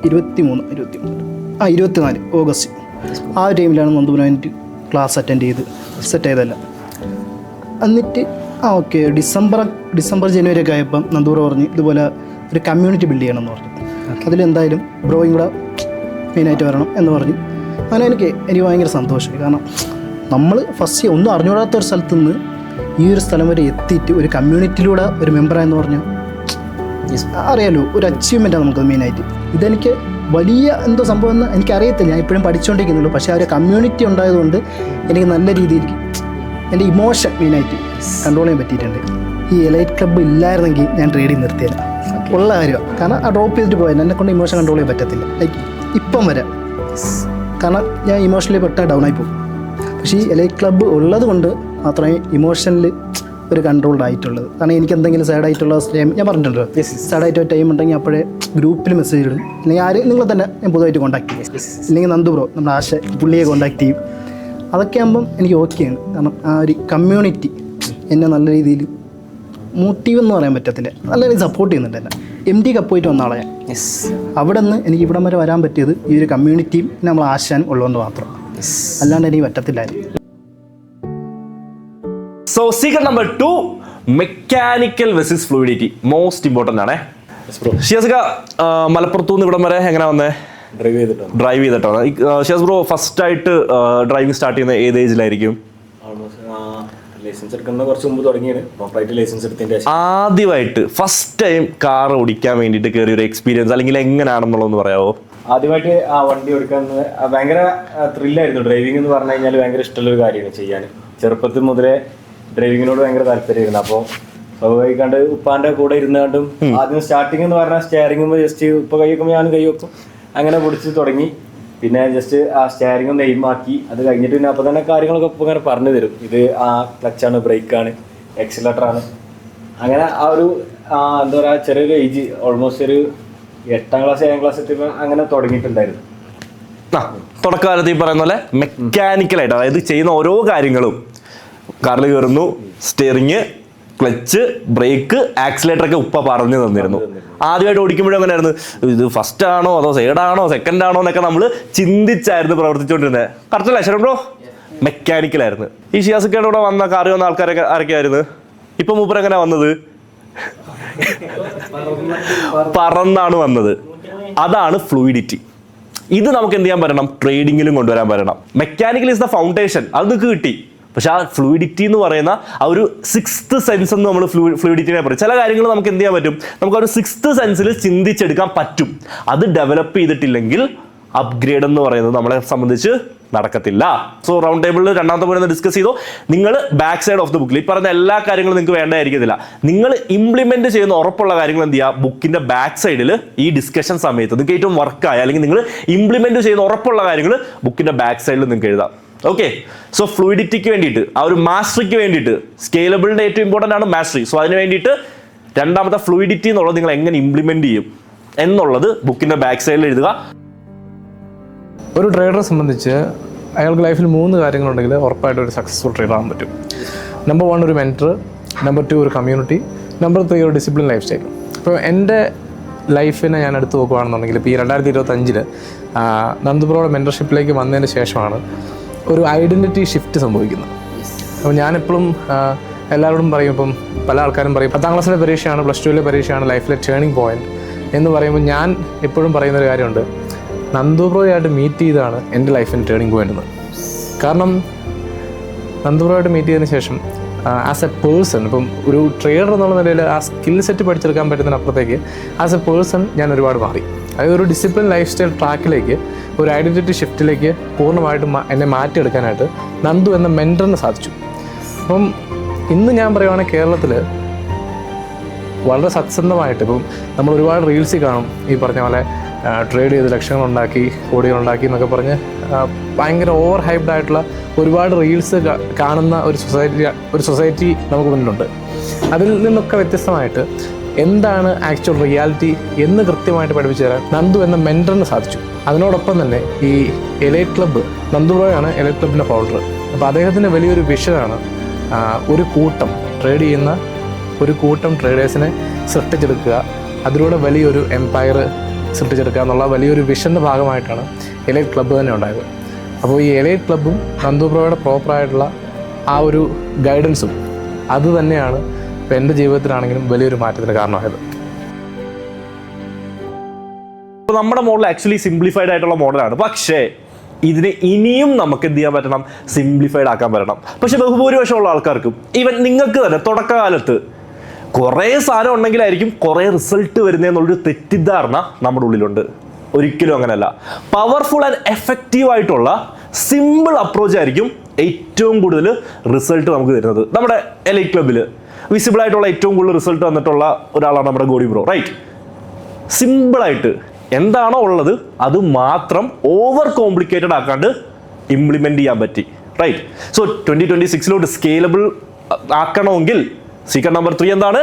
2024 ഓഗസ്റ്റ് ആ ഒരു ടൈമിലാണ് നന്ദൂറുവായിട്ട് ക്ലാസ് അറ്റൻഡ് ചെയ്ത് സെറ്റ് ചെയ്തല്ല. എന്നിട്ട് ഓക്കെ ഡിസംബർ ജനുവരി ഒക്കെ ആയപ്പം നന്ദൂറ് പറഞ്ഞ് ഇതുപോലെ ഒരു കമ്മ്യൂണിറ്റി ബിൽഡ് ചെയ്യണമെന്ന് പറഞ്ഞു. അതിലെന്തായാലും ബ്രോയും കൂടെ മെയിനായിട്ട് വരണം എന്ന് പറഞ്ഞു. അങ്ങനെ എനിക്ക് ഭയങ്കര സന്തോഷമായി. കാരണം നമ്മൾ ഫസ്റ്റ് ഒന്നും അറിഞ്ഞുകൂടാത്ത ഒരു സ്ഥലത്തു നിന്ന് ഈ ഒരു സ്ഥലം വരെ എത്തിയിട്ട് ഒരു കമ്മ്യൂണിറ്റിയിലൂടെ ഒരു മെമ്പറായെന്ന് പറഞ്ഞാൽ അറിയാലോ, ഒരു അച്ചീവ്മെൻറ്റാണ് നമുക്കത് മെയിനായിട്ട്. ഇതെനിക്ക് വലിയ എന്തോ സംഭവം എന്ന് എനിക്കറിയത്തില്ല. ഞാൻ ഇപ്പോഴും പഠിച്ചുകൊണ്ടിരിക്കുന്നുള്ളൂ. പക്ഷേ ആ ഒരു കമ്മ്യൂണിറ്റി ഉണ്ടായതുകൊണ്ട് എനിക്ക് നല്ല രീതിയിൽ എൻ്റെ ഇമോഷൻ മെയിനായിട്ട് കൺട്രോൾ ചെയ്യാൻ പറ്റിയിട്ടുണ്ട്. ഈ എലൈറ്റ് ക്ലബ്ബ് ഇല്ലായിരുന്നെങ്കിൽ ഞാൻ ട്രേഡിങ് നിർത്തിയില്ല. ഉള്ള കാര്യമാണ്. കാരണം ആ ഡ്രോപ്പ് ചെയ്തിട്ട് പോയാൽ എന്നെക്കൊണ്ട് ഇമോഷൻ കൺട്രോൾ ചെയ്യാൻ പറ്റത്തില്ല. ലൈക്ക് ഇപ്പം വരെ. കാരണം ഞാൻ ഇമോഷണലി പെട്ടെന്ന് ഡൗൺ ആയി പോകും. പക്ഷേ ഈ എലൈറ്റ് ക്ലബ്ബ് ഉള്ളത് കൊണ്ട് മാത്രമേ ഇമോഷണൽ ഒരു കൺട്രോൾഡ് ആയിട്ടുള്ളത്. കാരണം എനിക്ക് എന്തെങ്കിലും സാഡായിട്ടുള്ള ടൈം ഞാൻ പറഞ്ഞിട്ടുണ്ടല്ലോ, സാഡായിട്ട് ടൈം ഉണ്ടെങ്കിൽ അപ്പോഴേ ഗ്രൂപ്പിൽ മെസ്സേജ് ഇടും, അല്ലെങ്കിൽ ആര് നിങ്ങളെ തന്നെ ഞാൻ പൊതുവായിട്ട് കോൺടാക്ട് ചെയ്യും, അല്ലെങ്കിൽ നന്ദു ബ്രോ നമ്മുടെ ആശ പുള്ളിയെ കോൺടാക്ട് ചെയ്യും. അതൊക്കെ ആകുമ്പം എനിക്ക് ഓക്കെയാണ്. കാരണം ആ ഒരു കമ്മ്യൂണിറ്റി എന്നെ നല്ല രീതിയിൽ മോട്ടീവ് എന്ന് പറയാൻ പറ്റത്തില്ല, നല്ല രീതിയിൽ സപ്പോർട്ട് ചെയ്യുന്നുണ്ട്. എന്നെ MD കപ്പ് പോയിട്ട് വന്ന ആളെ ഞാൻ. അവിടെ നിന്ന് എനിക്ക് ഇവിടം വരെ വരാൻ പറ്റിയത് ഈ ഒരു കമ്മ്യൂണിറ്റിയും നമ്മൾ ആശാനും ഉള്ളതുകൊണ്ട് മാത്രം, അല്ലാണ്ട് എനിക്ക് പറ്റത്തില്ലായിരുന്നു. So secret number 2, mechanical versus fluidity most important ആണേ. ഷിയാസിക മലപ്പുറത്തു നിന്ന് ഇവിടം വരെ എങ്ങനെ വന്നേ? ഡ്രൈവ് ചെയ്തിട്ടാണ്. ഷിയാസ് ബ്രോ ഫസ്റ്റ് ആയിട്ട് ഡ്രൈവിംഗ് സ്റ്റാർട്ട് ചെയ്യുന്ന ഏത് ഏജിലായിരിക്കും? ലൈസൻസ് എടുക്കുന്ന കുറച്ച് മുമ്പ് തുടങ്ങിയാണ്. പ്രോപ്പറായിട്ട് ലൈസൻസ് എടുത്തതിന്റെ ആദ്യമായിട്ട് ഫസ്റ്റ് ടൈം കാർ ഓടിക്കാൻ വേണ്ടിയിട്ട് കയറിയ ഒരു എക്സ്പീരിയൻസ് അല്ലെങ്കിൽ എങ്ങനെയാണെന്നുള്ളതെന്ന് പറയാമോ? ആദ്യമായിട്ട് ആ വണ്ടി ഓടിക്കാൻ ഭയങ്കര ത്രില്ലായിരുന്നു. ഡ്രൈവിംഗ് എന്ന് പറഞ്ഞു കഴിഞ്ഞാൽ ഭയങ്കര ഇഷ്ടമുള്ള ഒരു കാര്യമാണ് ചെയ്യാൻ. ചെറുപ്പത്തിൽ മുതലേ ഡ്രൈവിങ്ങിനോട് ഭയങ്കര താല്പര്യമായിരുന്നു. അപ്പോൾ സ്വാഭാവികമായിട്ട് ഉപ്പാന്റെ കൂടെ ഇരുന്നുകൊണ്ടും ആദ്യം സ്റ്റാർട്ടിങ് എന്ന് പറഞ്ഞാൽ സ്റ്റിയറിംഗ് ജസ്റ്റ് ഉപ്പ കൈ വെക്കുമ്പോൾ ഞാൻ കൈ വെക്കും, അങ്ങനെ പിടിച്ച് തുടങ്ങി. പിന്നെ ജസ്റ്റ് ആ സ്റ്റിയറിംഗ് ഒന്ന് എയിമാക്കി. അത് കഴിഞ്ഞിട്ട് പിന്നെ അപ്പോൾ തന്നെ കാര്യങ്ങളൊക്കെ ഇപ്പോൾ ഇങ്ങനെ പറഞ്ഞു തരും. ഇത് ആ ക്ലച്ചാണ്, ബ്രേക്കാണ്, എക്സിലേറ്ററാണ്. അങ്ങനെ ആ ഒരു എന്താ പറയുക ചെറിയൊരു ഏജ്, ഓൾമോസ്റ്റ് ഒരു 8ാം ക്ലാസ് 7ാം ക്ലാസ് എത്തിയപ്പോൾ അങ്ങനെ തുടങ്ങിയിട്ടുണ്ടായിരുന്നു. തുടക്കകാലത്ത് ഈ പറയുന്ന പോലെ മെക്കാനിക്കലായിട്ട്, അതായത് ചെയ്യുന്ന ഓരോ കാര്യങ്ങളും കാറിൽ കയറുന്നു, സ്റ്റിയറിങ്, ക്ലച്ച്, ബ്രേക്ക്, ആക്സിലേറ്റർ ഒക്കെ ഉപ്പ പറഞ്ഞു തന്നിരുന്നു. ആദ്യമായിട്ട് ഓടിക്കുമ്പോഴും അങ്ങനെയായിരുന്നു, ഇത് ഫസ്റ്റ് ആണോ അതോ സൈഡാണോ സെക്കൻഡ് ആണോ എന്നൊക്കെ നമ്മൾ ചിന്തിച്ചായിരുന്നു പ്രവർത്തിച്ചുകൊണ്ടിരുന്നത്. കറക്റ്റ് അല്ലേ ശരൺ ബ്രോ? മെക്കാനിക്കലായിരുന്നു. ഈ ഷിയാസിക്കയുടെ കൂടെ വന്ന കാറി വന്ന ആൾക്കാരൊക്കെ ആരൊക്കെയായിരുന്നു? ഇപ്പൊ മൂപ്പർ എങ്ങനെ വന്നത്? പറന്നാണ് വന്നത്. അതാണ് ഫ്ലൂയിഡിറ്റി. ഇത് നമുക്ക് എന്ത് ചെയ്യാൻ പറ്റണം? ട്രേഡിങ്ങിലും കൊണ്ടുവരാൻ പറ്റണം. മെക്കാനിക്കൽ ഇസ് ദ ഫൗണ്ടേഷൻ, അത് നിങ്ങൾക്ക് കിട്ടി. പക്ഷെ ആ ഫ്ലൂയിഡിറ്റി എന്ന് പറയുന്ന ആ ഒരു 6th സെൻസ് എന്ന് നമ്മൾ ഫ്ലൂയിഡിറ്റിനെ പറയും. ചില കാര്യങ്ങൾ നമുക്ക് എന്ത് ചെയ്യാൻ പറ്റും? നമുക്ക് ആ ഒരു 6th സെൻസിൽ ചിന്തിച്ചെടുക്കാൻ പറ്റും. അത് ഡെവലപ്പ് ചെയ്തിട്ടില്ലെങ്കിൽ അപ്ഗ്രേഡ് എന്ന് പറയുന്നത് നമ്മളെ സംബന്ധിച്ച് നടക്കത്തില്ല. സോ റൗണ്ട് ടേബിളിൽ രണ്ടാമത്തെ പോയിന്റ് ഡിസ്കസ് ചെയ്തോ. നിങ്ങൾ ബാക്ക് സൈഡ് ഓഫ് ദ ബുക്കിൽ ഈ പറഞ്ഞ എല്ലാ കാര്യങ്ങളും നിങ്ങൾക്ക് വേണ്ടായിരിക്കത്തില്ല. നിങ്ങൾ ഇംപ്ലിമെന്റ് ചെയ്യുന്ന ഉറപ്പുള്ള കാര്യങ്ങൾ എന്ത് ചെയ്യുക? ബുക്കിന്റെ ബാക്ക് സൈഡിൽ ഈ ഡിസ്കഷൻ സമയത്ത് നിങ്ങൾക്ക് ഏറ്റവും വർക്കായ അല്ലെങ്കിൽ നിങ്ങൾ ഇംപ്ലിമെന്റ് ചെയ്യുന്ന ഉറപ്പുള്ള കാര്യങ്ങൾ ബുക്കിന്റെ ബാക്ക് സൈഡിൽ നിങ്ങൾക്ക് എഴുതാം. ഓക്കെ. സോ ഫ്ലൂയിഡിറ്റിക്ക് വേണ്ടിയിട്ട്, ആ ഒരു മാസ്റ്ററിക്ക് വേണ്ടിയിട്ട്, സ്കെയിലബിളിന്റെ ഏറ്റവും ഇമ്പോർട്ടൻ്റ് ആണ് മാസ്റ്ററി. സോ അതിന് വേണ്ടിയിട്ട് രണ്ടാമത്തെ ഫ്ലൂയിഡിറ്റി എന്നുള്ളത് നിങ്ങൾ എങ്ങനെ ഇംപ്ലിമെന്റ് ചെയ്യും എന്നുള്ളത് ബുക്കിന്റെ ബാക്ക് സൈഡിൽ എഴുതുക. ഒരു ട്രേഡറെ സംബന്ധിച്ച് അയാൾക്ക് ലൈഫിൽ 3 കാര്യങ്ങളുണ്ടെങ്കിൽ ഉറപ്പായിട്ട് ഒരു സക്സസ്ഫുൾ ട്രേഡർ ആകാൻ പറ്റും. നമ്പർ 1 ഒരു മെൻറ്റർ, നമ്പർ 2 ഒരു കമ്മ്യൂണിറ്റി, നമ്പർ 3 ഒരു ഡിസിപ്ലിൻ ലൈഫ് സ്റ്റൈൽ. ഇപ്പോൾ എൻ്റെ ലൈഫിനെ ഞാൻ എടുത്ത് നോക്കുകയാണെന്നുണ്ടെങ്കിൽ ഇപ്പോൾ ഈ 2025 നന്ദുബ്രോയുടെ മെൻറ്റർഷിപ്പിലേക്ക് വന്നതിന് ശേഷമാണ് ഒരു ഐഡൻറ്റിറ്റി ഷിഫ്റ്റ് സംഭവിക്കുന്നത്. അപ്പോൾ ഞാനെപ്പോഴും എല്ലാവരോടും പറയും, ഇപ്പം പല ആൾക്കാരും പറയും 10ാം ക്ലാസ്സിലെ പരീക്ഷയാണ്, +2 പരീക്ഷയാണ് ലൈഫിലെ ടേണിംഗ് പോയിന്റ് എന്ന് പറയുമ്പോൾ ഞാൻ എപ്പോഴും പറയുന്നൊരു കാര്യമുണ്ട്, നന്ദുബ്രോയായിട്ട് മീറ്റ് ചെയ്താണ് എൻ്റെ ലൈഫിൻ്റെ ടേണിംഗ് പോയിന്റ് എന്ന്. കാരണം നന്ദുബ്രോയായിട്ട് മീറ്റ് ചെയ്തതിന് ശേഷം ആസ് എ പേഴ്സൺ, ഇപ്പം ഒരു ട്രേഡർ എന്നുള്ള നിലയിൽ ആ സ്കിൽ സെറ്റ് പഠിച്ചെടുക്കാൻ പറ്റുന്നതിനപ്പുറത്തേക്ക് ആസ് എ പേഴ്സൺ ഞാൻ ഒരുപാട് മാറി. അതായത് ഒരു ഡിസിപ്ലിൻ ലൈഫ് സ്റ്റൈൽ ട്രാക്കിലേക്ക്, ഒരു ഐഡൻറ്റിറ്റി ഷിഫ്റ്റിലേക്ക് പൂർണ്ണമായിട്ടും എന്നെ മാറ്റിയെടുക്കാനായിട്ട് നന്ദു എന്ന മെൻറ്ററിന് സാധിച്ചു. അപ്പം ഇന്ന് ഞാൻ പറയുവാണെങ്കിൽ കേരളത്തിൽ വളരെ സത്യസന്ധമായിട്ട് ഇപ്പം നമ്മൾ ഒരുപാട് റീൽസിൽ കാണും ഈ പറഞ്ഞ പോലെ ട്രേഡ് ചെയ്ത് ലക്ഷങ്ങളുണ്ടാക്കി, കോടികളുണ്ടാക്കി എന്നൊക്കെ പറഞ്ഞ് ഭയങ്കര ഓവർ ഹൈപ്ഡ് ആയിട്ടുള്ള ഒരുപാട് റീൽസ് കാണുന്ന ഒരു സൊസൈറ്റി നമുക്ക് മുന്നിലുണ്ട്. അതിൽ നിന്നൊക്കെ വ്യത്യസ്തമായിട്ട് എന്താണ് ആക്ച്വൽ റിയാലിറ്റി എന്ന് കൃത്യമായിട്ട് പഠിപ്പിച്ചു തരാൻ നന്ദു എന്ന മെൻറ്ററിന് സാധിച്ചു. അതിനോടൊപ്പം തന്നെ ഈ എലൈറ്റ് ക്ലബ്ബ്, നന്ദു ബ്രോയാണ് എലൈറ്റ് ക്ലബിൻ്റെ ഫൗണ്ടർ. അപ്പോൾ അദ്ദേഹത്തിൻ്റെ വലിയൊരു വിഷനാണ് ഒരു കൂട്ടം ട്രേഡ് ചെയ്യുന്ന ഒരു കൂട്ടം ട്രേഡേഴ്സിനെ സൃഷ്ടിച്ചെടുക്കുക, അതിലൂടെ വലിയൊരു എംപയർ സൃഷ്ടിച്ചെടുക്കുക എന്നുള്ള വലിയൊരു വിഷൻ്റെ ഭാഗമായിട്ടാണ് എലൈറ്റ് ക്ലബ്ബ് തന്നെ ഉണ്ടായത്. അപ്പോൾ ഈ എലൈറ്റ് ക്ലബ്ബും നന്ദു ബ്രോയുടെ പ്രോപ്പറായിട്ടുള്ള ആ ഒരു ഗൈഡൻസും അത് തന്നെയാണ് ഇപ്പോൾ എൻ്റെ ജീവിതത്തിലാണെങ്കിലും വലിയൊരു മാറ്റത്തിന് കാരണമായത്. നമ്മുടെ മോഡൽ ആക്ച്വലി സിംപ്ലിഫൈഡ് ആയിട്ടുള്ള മോഡലാണ്. പക്ഷേ ഇതിനെ ഇനിയും നമുക്ക് എന്ത് ചെയ്യാൻ പറ്റണം? സിംപ്ലിഫൈഡ് ആക്കാൻ പറ്റണം. പക്ഷെ ബഹുഭൂരിപക്ഷമുള്ള ആൾക്കാർക്കും ഈവൻ നിങ്ങൾക്ക് തന്നെ തുടക്കകാലത്ത് കുറേ സാധനം ഉണ്ടെങ്കിലായിരിക്കും കുറേ റിസൾട്ട് വരുന്നതെന്നുള്ളൊരു തെറ്റിദ്ധാരണ നമ്മുടെ ഉള്ളിലുണ്ട്. ഒരിക്കലും അങ്ങനെയല്ല. പവർഫുൾ ആൻഡ് എഫക്റ്റീവ് ആയിട്ടുള്ള സിമ്പിൾ അപ്രോച്ച് ആയിരിക്കും ഏറ്റവും കൂടുതൽ റിസൾട്ട് നമുക്ക് തരുന്നത്. നമ്മുടെ എലൈറ്റ് ക്ലബ്ബിൽ വിസിബിൾ ആയിട്ടുള്ള ഏറ്റവും കൂടുതൽ റിസൾട്ട് വന്നിട്ടുള്ള ഒരാളാണ് നമ്മുടെ ഗോഡി ബ്രോ, റൈറ്റ്? സിമ്പിളായിട്ട് എന്താണോ ഉള്ളത് അത് മാത്രം ഓവർ കോംപ്ലിക്കേറ്റഡ് ആക്കാണ്ട് ഇംപ്ലിമെന്റ് ചെയ്യാൻ പറ്റി. റൈറ്റ്? സോ 2026 സ്കേലബിൾ ആക്കണമെങ്കിൽ സീക്രട്ട് നമ്പർ 3 എന്താണ്?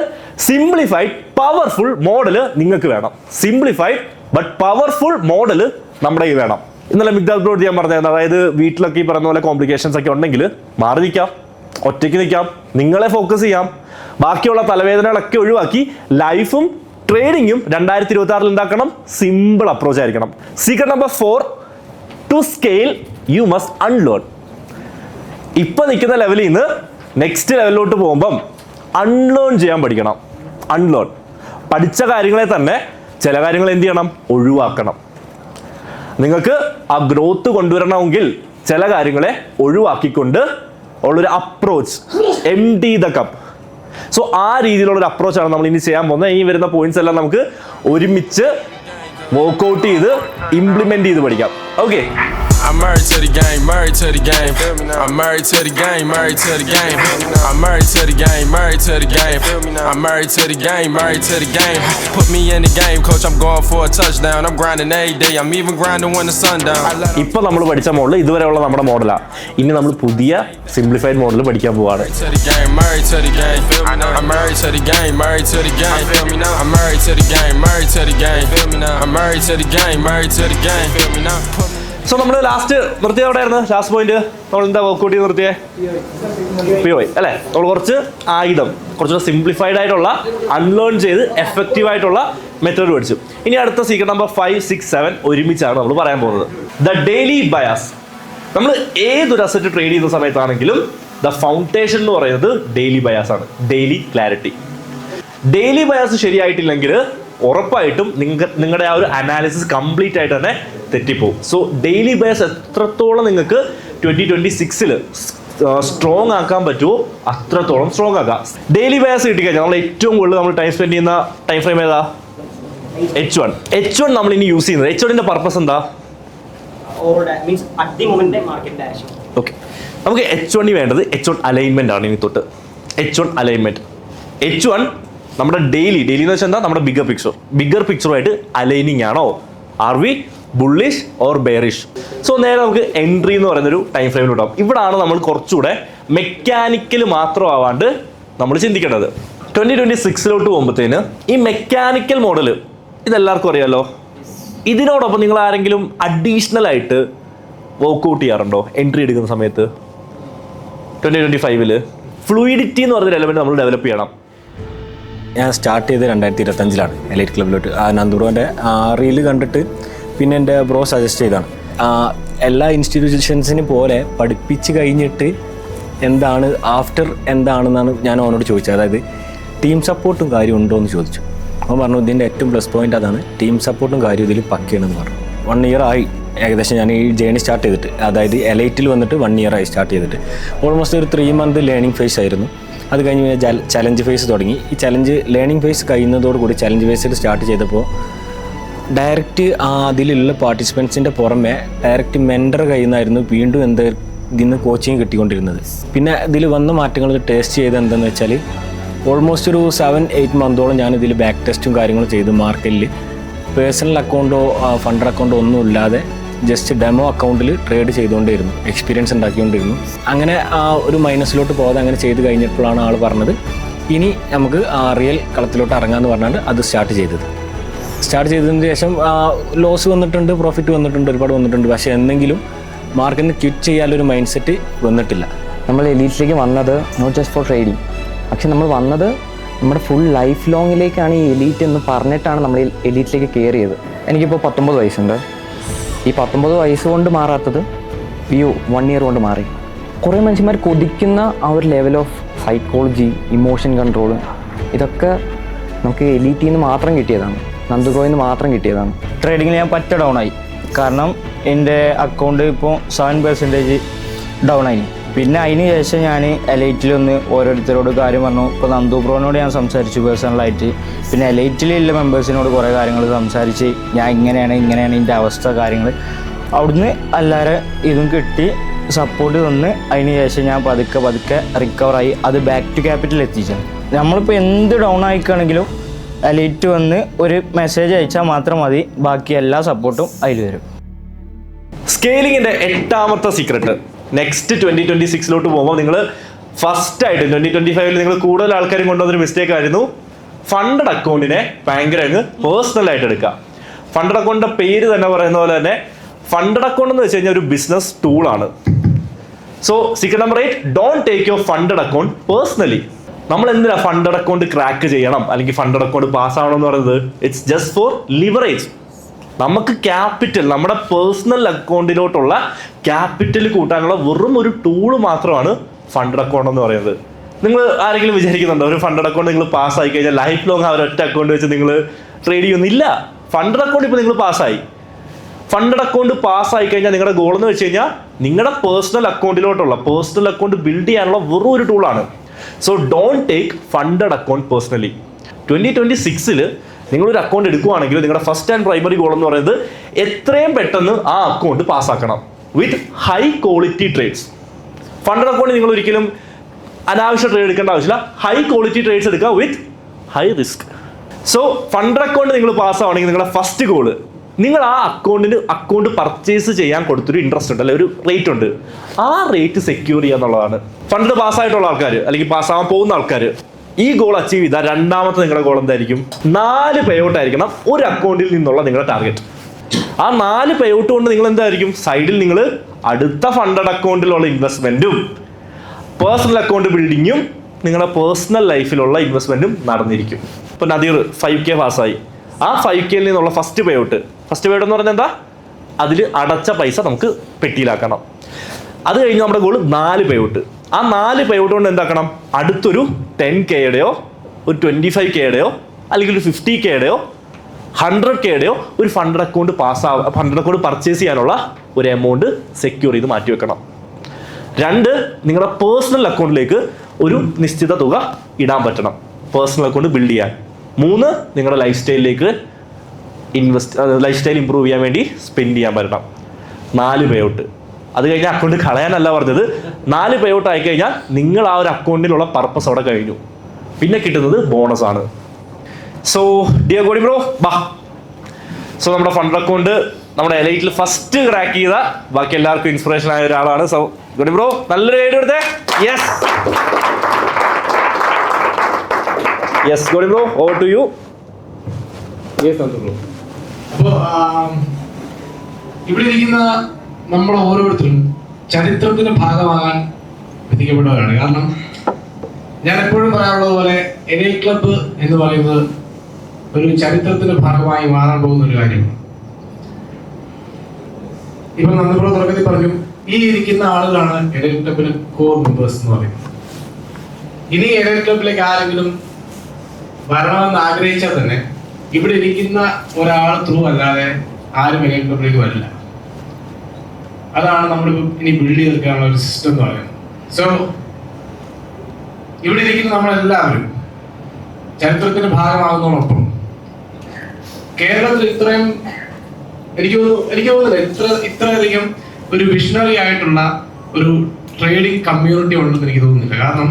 സിംപ്ലിഫൈഡ് പവർഫുൾ മോഡൽ നിങ്ങൾക്ക് വേണം. സിംപ്ലിഫൈഡ് ബട്ട് പവർഫുൾ മോഡൽ നമ്മുടെ കയ്യിൽ വേണം. ഇന്നലെ മിഗ്ദാൽ ബ്രോഡ് ഞാൻ പറഞ്ഞത്, അതായത് വീട്ടിലൊക്കെ ഈ പറഞ്ഞ പോലെ കോംപ്ലിക്കേഷൻസ് ഒക്കെ ഉണ്ടെങ്കിൽ മാറി നിൽക്കാം, ഒറ്റയ്ക്ക് നിൽക്കാം, നിങ്ങളെ ഫോക്കസ് ചെയ്യാം, ബാക്കിയുള്ള തലവേദനകളൊക്കെ ഒഴിവാക്കി ലൈഫും ട്രേഡിങ്ങും 2026 ഉണ്ടാക്കണം. സിമ്പിൾ അപ്രോച്ച് ആയിരിക്കണം. Secret number 4, to scale you must unlearn. ഇപ്പൊ നിൽക്കുന്ന ലെവലിൽ നിന്ന് നെക്സ്റ്റ് ലെവലിലോട്ട് പോകുമ്പം അൺലേൺ ചെയ്യാൻ പഠിക്കണം. അൺലേൺ പഠിച്ച കാര്യങ്ങളെ തന്നെ ചില കാര്യങ്ങൾ എന്ത് ചെയ്യണം? ഒഴിവാക്കണം. നിങ്ങൾക്ക് ആ ഗ്രോത്ത് കൊണ്ടുവരണമെങ്കിൽ ചില കാര്യങ്ങളെ ഒഴിവാക്കിക്കൊണ്ട് ഉള്ളൊരു approach, empty the cup. So ആ രീതിയിലുള്ളൊരു അപ്രോച്ചാണ് നമ്മൾ ഇനി ചെയ്യാൻ പോകുന്നത്. ഈ വരുന്ന പോയിന്റ്സ് എല്ലാം നമുക്ക് ഒരുമിച്ച് വർക്ക്ഔട്ട് ചെയ്ത് ഇംപ്ലിമെന്റ് ചെയ്ത് പഠിക്കാം. Okay? I'm married to the game, married to the game. I'm married to the game, married to the game. I'm married to the game, married to the game. I'm married to the game, married to the game. Put me in the game, coach, I'm going for a touchdown. I'm grinding every day, I'm even grinding when the sun down. ഇപ്പോൾ നമ്മൾ പഠിച്ച model ഇതുവരെയുള്ള നമ്മുടെ മോഡലാണ്. ഇനി നമ്മൾ പുതിയ simplified model പഠിക്കാൻ പോവാണ്. Married to the game, I'm married to the game, married to the game. I'm married to the game, married to the game. I'm married to the game, married to the game. So നമ്മൾ last നിർത്തിയ എവിടെയായിരുന്നു? Last point നമ്മൾ എന്താ workout ചെയ്ത് നിർത്തിയേ? POI അല്ലേ? നമ്മൾ കുറച്ച് ആയുധം, കുറച്ചുകൂടെ സിംപ്ലിഫൈഡ് ആയിട്ടുള്ള അൺലേൺ ചെയ്ത് എഫക്റ്റീവ് ആയിട്ടുള്ള മെത്തേഡ് പഠിച്ചു. ഇനി അടുത്ത സീക്രട്ട് നമ്പർ 5, 6, 7 ഒരുമിച്ചാണ് നമ്മൾ പറയാൻ പോകുന്നത്. The daily bias. നമ്മൾ ഏതൊരു അസറ്റ് ട്രേഡ് ചെയ്യുന്ന സമയത്താണെങ്കിലും ദ ഫൗണ്ടേഷൻ എന്ന് പറയുന്നത് ഡെയിലി ബയാസ് ആണ്. Daily clarity. ഡെയിലി ബയാസ് ശരിയായിട്ടില്ലെങ്കിൽ ഉറപ്പായിട്ടും നിങ്ങളുടെ ആ ഒരു അനാലിസിസ് കംപ്ലീറ്റ് ആയിട്ട് തന്നെ തെറ്റിപ്പോകും. സോ ഡെയിലി ബയസ് എത്രത്തോളം നിങ്ങൾക്ക് 2026 സ്ട്രോങ് ആക്കാൻ പറ്റുമോ അത്രത്തോളം സ്ട്രോങ് ആക്കാം. ഡെയിലി ബയസ് കിട്ടിക്കഴിഞ്ഞാൽ നമ്മൾ ഏറ്റവും കൂടുതൽ നമ്മൾ ടൈം സ്പെൻഡ് ചെയ്യുന്ന ടൈം ഫ്രെയിം ഏതാ? H1 നമ്മൾ ഇനി യൂസ് ചെയ്യുന്നത്. H1ന്റെ പർപ്പസ് എന്താ? ഓക്കെ, നമുക്ക് H1 വേണ്ടത് H1 അലൈൻമെന്റ് ആണ്. ഇനി തൊട്ട് H1 അലൈൻമെന്റ്. H1 നമ്മുടെ ഡെയിലി എന്ന് വെച്ചാൽ എന്താ? നമ്മുടെ ബിഗർ പിക്ചറുമായിട്ട് അലൈനിങ് ആണോ? Are we bullish or bearish? So നേരെ നമുക്ക് എൻട്രി എന്ന് പറയുന്നൊരു ടൈം ഫ്രെയിമിലുണ്ടാവും. ഇവിടാണ് നമ്മൾ കുറച്ചുകൂടെ മെക്കാനിക്കൽ മാത്രം ആവാണ്ട് നമ്മൾ ചിന്തിക്കേണ്ടത്. 2026 പോകുമ്പോഴത്തേന് ഈ മെക്കാനിക്കൽ മോഡൽ ഇതെല്ലാവർക്കും അറിയാമല്ലോ. ഇതിനോടൊപ്പം നിങ്ങൾ ആരെങ്കിലും അഡീഷണൽ ആയിട്ട് വർക്ക്ഔട്ട് ചെയ്യാറുണ്ടോ എൻട്രി എടുക്കുന്ന സമയത്ത്? 2025 ഫ്ലൂയിഡിറ്റി എന്ന് പറഞ്ഞൊരു എലമെന്റ് നമ്മൾ ഡെവലപ്പ് ചെയ്യണം. ഞാൻ സ്റ്റാർട്ട് ചെയ്ത് 2025 എലൈറ്റ് ക്ലബിലോട്ട്. നന്ദുബ്രോൻ്റെ റീല് കണ്ടിട്ട് പിന്നെ എൻ്റെ ബ്രോ സജസ്റ്റ് ചെയ്താണ്. എല്ലാ ഇൻസ്റ്റിറ്റ്യൂഷൻസിനും പോലെ പഠിപ്പിച്ച് കഴിഞ്ഞിട്ട് എന്താണ് ആഫ്റ്റർ എന്താണെന്നാണ് ഞാൻ അവനോട് ചോദിച്ചത്. അതായത് ടീം സപ്പോർട്ടും കാര്യം ഉണ്ടോ എന്ന് ചോദിച്ചു. അവൻ പറഞ്ഞു ഇതിൻ്റെ ഏറ്റവും പ്ലസ് പോയിൻ്റ് അതാണ്, ടീം സപ്പോർട്ടും കാര്യം ഇതിൽ പക്കയാണെന്ന് പറഞ്ഞു. 1 year ആയി ഏകദേശം ഞാൻ ഈ ജേണി സ്റ്റാർട്ട് ചെയ്തിട്ട്. അതായത് എലൈറ്റിൽ വന്നിട്ട് 1 year ആയി സ്റ്റാർട്ട് ചെയ്തിട്ട്. ഓൾമോസ്റ്റ് ഒരു 3 month ലേണിംഗ് ഫേസ് ആയിരുന്നു. അത് കഴിഞ്ഞ് ചലഞ്ച് ഫേസ് തുടങ്ങി. ഈ ലേണിംഗ് ഫേസ് കഴിയുന്നതോടുകൂടി ചലഞ്ച് ഫേസിൽ സ്റ്റാർട്ട് ചെയ്തപ്പോൾ ഡയറക്റ്റ് അതിലുള്ള പാർട്ടിസിപ്പൻസിൻ്റെ പുറമെ ഡയറക്റ്റ് മെൻറ്റർ കയ്യിൽ നിന്നായിരുന്നു വീണ്ടും ഇതിന്ന് കോച്ചിങ് കിട്ടിക്കൊണ്ടിരുന്നത്. പിന്നെ ഇതിൽ വന്ന മാറ്റങ്ങൾ ടേസ്റ്റ് ചെയ്ത് എന്താണെന്ന് വെച്ചാൽ ഓൾമോസ്റ്റ് ഒരു 7-8 monthോളം ഞാൻ ഇതിൽ ബാക്ക് ടെസ്റ്റും കാര്യങ്ങളും ചെയ്തു. മാർക്കറ്റിൽ പേഴ്സണൽ അക്കൗണ്ടോ ഫണ്ടർ അക്കൗണ്ടോ ഒന്നും ഇല്ലാതെ ജസ്റ്റ് ഡെമോ അക്കൗണ്ടിൽ ട്രേഡ് ചെയ്തുകൊണ്ടിരുന്നു, എക്സ്പീരിയൻസ് ഉണ്ടാക്കിക്കൊണ്ടിരുന്നു. അങ്ങനെ ഒരു മൈനസിലോട്ട് പോകാതെ അങ്ങനെ ചെയ്ത് കഴിഞ്ഞപ്പോഴാണ് ആൾ പറഞ്ഞത് ഇനി നമുക്ക് റിയൽ കളത്തിലോട്ട് ഇറങ്ങാമെന്ന് പറഞ്ഞാണ് അത് സ്റ്റാർട്ട് ചെയ്തതിന് ശേഷം ലോസ് വന്നിട്ടുണ്ട്, പ്രോഫിറ്റ് വന്നിട്ടുണ്ട്, ഒരുപാട് വന്നിട്ടുണ്ട്. പക്ഷേ എന്തെങ്കിലും മാർക്കറ്റിന് ക്വിറ്റ് ചെയ്യാനൊരു മൈൻഡ് സെറ്റ് വന്നിട്ടില്ല. നമ്മൾ എലീറ്റിലേക്ക് വന്നത് നോട്ട് ജസ്റ്റ് ഫോർ ട്രേഡിങ്, പക്ഷെ നമ്മൾ വന്നത് നമ്മുടെ ഫുൾ ലൈഫ് ലോങ്ങിലേക്കാണ് ഈ എലീറ്റ് എന്ന് പറഞ്ഞിട്ടാണ് നമ്മൾ എലീറ്റിലേക്ക് കയറിയത്. എനിക്കിപ്പോൾ 19 വയസ്സുണ്ട്. ഈ 19 വയസ്സ് കൊണ്ട് മാറാത്തത് ഈ 1 year കൊണ്ട് മാറി. കുറേ മനുഷ്യന്മാർ കൊതിക്കുന്ന ആ ഒരു level of psychology, emotion control, ഇതൊക്കെ നമുക്ക് എലീറ്റിൽ നിന്ന് മാത്രം കിട്ടിയതാണ്, നന്ദുഗോയിൽ നിന്ന് മാത്രം കിട്ടിയതാണ്. ട്രേഡിങ്ങിൽ ഞാൻ പറ്റ ഡൗൺ ആയി. കാരണം എൻ്റെ അക്കൗണ്ട് ഇപ്പോൾ 7% ഡൗൺ ആയി. പിന്നെ അതിന് ശേഷം ഞാൻ എലൈറ്റിലൊന്ന് ഓരോരുത്തരോട് കാര്യം പറഞ്ഞു. ഇപ്പോൾ നന്ദു ബ്രോനോട് ഞാൻ സംസാരിച്ചു പേഴ്സണലായിട്ട്. പിന്നെ എലൈറ്റിലുള്ള മെമ്പേഴ്സിനോട് കുറേ കാര്യങ്ങൾ സംസാരിച്ച് ഞാൻ ഇങ്ങനെയാണ് ഇതിൻ്റെ അവസ്ഥ കാര്യങ്ങൾ അവിടുന്ന് എല്ലാവരും ഇതും കിട്ടി സപ്പോർട്ട് തന്ന്. അതിന് ശേഷം ഞാൻ പതുക്കെ റിക്കവറായി അത് ബാക്ക് ടു ക്യാപിറ്റൽ എത്തിച്ചാണ്. നമ്മളിപ്പോൾ എന്ത് ഡൗൺ ആയിക്കാണെങ്കിലും എലൈറ്റ് വന്ന് ഒരു മെസ്സേജ് അയച്ചാൽ മാത്രം മതി, ബാക്കി എല്ലാ സപ്പോർട്ടും അതിൽ വരും. സ്കെയിലിങ്ങിന്റെ 8ാമത്തെ സീക്രട്ട് നെക്സ്റ്റ് 2026 പോകുമ്പോൾ നിങ്ങൾ ഫസ്റ്റ് ആയിട്ട് 2025 നിങ്ങൾ കൂടുതൽ ആൾക്കാരും കൊണ്ടുവന്നൊരു മിസ്റ്റേക്ക് ആയിരുന്നു ഫണ്ടഡ് അക്കൗണ്ടിനെ ഭയങ്കര അങ്ങ് പേഴ്സണൽ ആയിട്ട് എടുക്കുക. ഫണ്ടഡ് അക്കൗണ്ടിന്റെ പേര് തന്നെ പറയുന്ന പോലെ തന്നെ ഫണ്ടഡ് അക്കൗണ്ട് എന്ന് വെച്ച് കഴിഞ്ഞാൽ ഒരു ബിസിനസ് ടൂളാണ്. So secret number 8, don't take your funded account personally. നമ്മൾ എന്തിനാ ഫണ്ടഡ് അക്കൗണ്ട് ക്രാക്ക് ചെയ്യണം അല്ലെങ്കിൽ ഫണ്ടഡ് അക്കൗണ്ട് പാസ് ആവണം എന്ന് പറയുന്നത്? It's just for leverage. നമുക്ക് ക്യാപിറ്റൽ, നമ്മുടെ പേഴ്സണൽ അക്കൗണ്ടിലോട്ടുള്ള ക്യാപിറ്റൽ കൂട്ടാനുള്ള വെറും ഒരു ടൂള് മാത്രമാണ് ഫണ്ടഡ് അക്കൗണ്ട് എന്ന് പറയുന്നത്. നിങ്ങൾ ആരെങ്കിലും വിചാരിക്കുന്നുണ്ടോ ഒരു ഫണ്ടഡ് അക്കൗണ്ട് നിങ്ങൾ പാസ്സായി കഴിഞ്ഞാൽ ലൈഫ് ലോങ് ആ ഒരൊറ്റ അക്കൗണ്ട് വെച്ച് നിങ്ങൾ ട്രേഡ് ചെയ്യുന്നില്ല? ഫണ്ടഡ് അക്കൗണ്ട് ഇപ്പോൾ നിങ്ങൾ പാസ്സായി. ഫണ്ടഡ് അക്കൗണ്ട് പാസ്സായി കഴിഞ്ഞാൽ നിങ്ങളുടെ ഗോൾ എന്ന് വെച്ച് കഴിഞ്ഞാൽ നിങ്ങളുടെ പേഴ്സണൽ അക്കൗണ്ട് ബിൽഡ് ചെയ്യാനുള്ള വെറും ഒരു ടൂളാണ്. So don't take funded account personally. 2026 നിങ്ങളൊരു അക്കൗണ്ട് എടുക്കുകയാണെങ്കിൽ നിങ്ങളുടെ ഫസ്റ്റ് ആൻഡ് പ്രൈമറി ഗോൾ എന്ന് പറയുന്നത് എത്രയും പെട്ടെന്ന് ആ അക്കൗണ്ട് പാസ്സാക്കണം with high quality trades. Funded account നിങ്ങൾ ഒരിക്കലും അനാവശ്യ ട്രേഡ് എടുക്കേണ്ട ആവശ്യമില്ല. ഹൈ ക്വാളിറ്റി ട്രേഡ്സ് എടുക്കുക with high risk. So funded account നിങ്ങൾ പാസ്സാവണമെങ്കിൽ നിങ്ങളുടെ ഫസ്റ്റ് ഗോള് നിങ്ങൾ ആ അക്കൗണ്ട് പർച്ചേസ് ചെയ്യാൻ കൊടുത്തൊരു ഇൻട്രസ്റ്റ് ഉണ്ട്, അല്ലെ ഒരു റേറ്റ് ഉണ്ട്, ആ റേറ്റ് സെക്യൂർ ചെയ്യുക എന്നുള്ളതാണ്. ഫണ്ട് പാസ്സായിട്ടുള്ള ആൾക്കാർ അല്ലെങ്കിൽ പാസ്സാവാൻ പോകുന്ന ആൾക്കാർ ഈ ഗോൾ അച്ചീവ് ചെയ്താൽ രണ്ടാമത്തെ നിങ്ങളുടെ ഗോൾ എന്തായിരിക്കും? 4 പേ ഔട്ട് ആയിരിക്കണം ഒരു അക്കൗണ്ടിൽ നിന്നുള്ള നിങ്ങളുടെ ടാർഗറ്റ്. ആ 4 പേ ഔട്ട് കൊണ്ട് നിങ്ങൾ എന്തായിരിക്കും? സൈഡിൽ നിങ്ങൾ അടുത്ത ഫണ്ടഡ് അക്കൗണ്ടിലുള്ള ഇൻവെസ്റ്റ്മെന്റും പേഴ്സണൽ അക്കൗണ്ട് ബിൽഡിങ്ങും നിങ്ങളുടെ പേഴ്സണൽ ലൈഫിലുള്ള ഇൻവെസ്റ്റ്മെന്റും നടന്നിരിക്കും. ഇപ്പൊ നദീർ 5K പാസ്സായി. ആ 5Kയിൽ നിന്നുള്ള ഫസ്റ്റ് പേ ഔട്ട് എന്ന് പറഞ്ഞാൽ എന്താ? അതിൽ അടച്ച പൈസ നമുക്ക് പെട്ടിയിലാക്കണം. അത് കഴിഞ്ഞ് നമ്മുടെ ഗോൾ 4 പേ ഔട്ട്. ആ 4 പേ ഔട്ട് കൊണ്ട് എന്താക്കണം? അടുത്തൊരു 10Kയുടെയോ ഒരു 25Kയുടെയോ അല്ലെങ്കിൽ ഒരു 50Kയുടെയോ 100Kയുടെയോ ഒരു ഫണ്ടഡ് അക്കൗണ്ട് പർച്ചേസ് ചെയ്യാനുള്ള ഒരു എമൗണ്ട് സെക്യൂർ ചെയ്ത് മാറ്റി വെക്കണം. 2, നിങ്ങളുടെ പേഴ്സണൽ അക്കൗണ്ടിലേക്ക് ഒരു നിശ്ചിത തുക ഇടാൻ പറ്റണം പേഴ്സണൽ അക്കൗണ്ട് ബിൽഡ് ചെയ്യാൻ. 3, നിങ്ങളുടെ ലൈഫ് സ്റ്റൈൽ ഇമ്പ്രൂവ് ചെയ്യാൻ വേണ്ടി സ്പെൻഡ് ചെയ്യാൻ പറ്റണം. 4 പേ ഔട്ട്. അത് കഴിഞ്ഞാൽ അക്കൗണ്ട് കളയാനല്ല പറഞ്ഞത്. 4 പേ ഔട്ട് ആയിക്കഴിഞ്ഞാൽ നിങ്ങൾ ആ ഒരു അക്കൗണ്ടിലുള്ള പർപ്പസ് അവിടെ കഴിഞ്ഞു. പിന്നെ കിട്ടുന്നത് ബോണസ് ആണ്. സോ ഡിയർ ഗോഡി ബ്രോ, സോ നമ്മുടെ ഫണ്ടഡ് അക്കൗണ്ട് നമ്മുടെ എലൈറ്റിൽ ഫസ്റ്റ് ക്രാക്ക് ചെയ്ത ബാക്കി എല്ലാവർക്കും ഇൻസ്പിറേഷൻ ആയ ഒരാളാണ്. സോ ഗോഡി ബ്രോ നല്ലൊരു ഐഡിയ എടുത്തേ. Yes Godi bro, over to you. അപ്പോൾ ഇവിടെ ഇരിക്കുന്ന നമ്മൾ ഓരോരുത്തരും ചരിത്രത്തിന്റെ ഭാഗമാകാൻ വിധിക്കപ്പെട്ടവരാണ്. കാരണം ഞാൻ എപ്പോഴും പറയാറുള്ളത് പോലെ എലൈ ക്ലബ്ബ് എന്ന് പറയുന്നത് ഒരു ചരിത്രത്തിന്റെ ഭാഗമായി മാറാൻ പോകുന്ന ഒരു കാര്യമാണ്. ഇപ്പൊ നന്ദിപ്രോ തുടക്കത്തിൽ പറഞ്ഞു, ഈ ഇരിക്കുന്ന ആളുകളാണ് എലൈ ക്ലബ്ബിലെ കോർ മെമ്പേഴ്സ് എന്ന് പറയുന്നത്. ഇനി എലൈ ക്ലബ്ബിലേക്ക് ആരെങ്കിലും വരണമെന്ന് ആഗ്രഹിച്ചാൽ തന്നെ ഇവിടെ ഇരിക്കുന്ന ഒരാൾ ത്രൂ അല്ലാതെ ആരും എലൈ ക്ലബ്ബിലേക്ക് വരില്ല. അതാണ് നമ്മൾ ഇനി ബിൽഡ് ചെയ്തെടുക്കാനുള്ള ഒരു സിസ്റ്റം എന്ന് പറയുന്നത്. സോ ഇവിടെ ഇരിക്കുന്ന നമ്മളെല്ലാവരും ചരിത്രത്തിന്റെ ഭാഗമാകുന്നതോടൊപ്പം കേരളത്തിൽ ഇത്രയും എനിക്ക് തോന്നുന്നില്ല ഇത്രയധികം ഒരു വിഷണറി ആയിട്ടുള്ള ഒരു ട്രേഡിംഗ് കമ്മ്യൂണിറ്റി ഉണ്ടെന്ന് എനിക്ക് തോന്നുന്നില്ല. കാരണം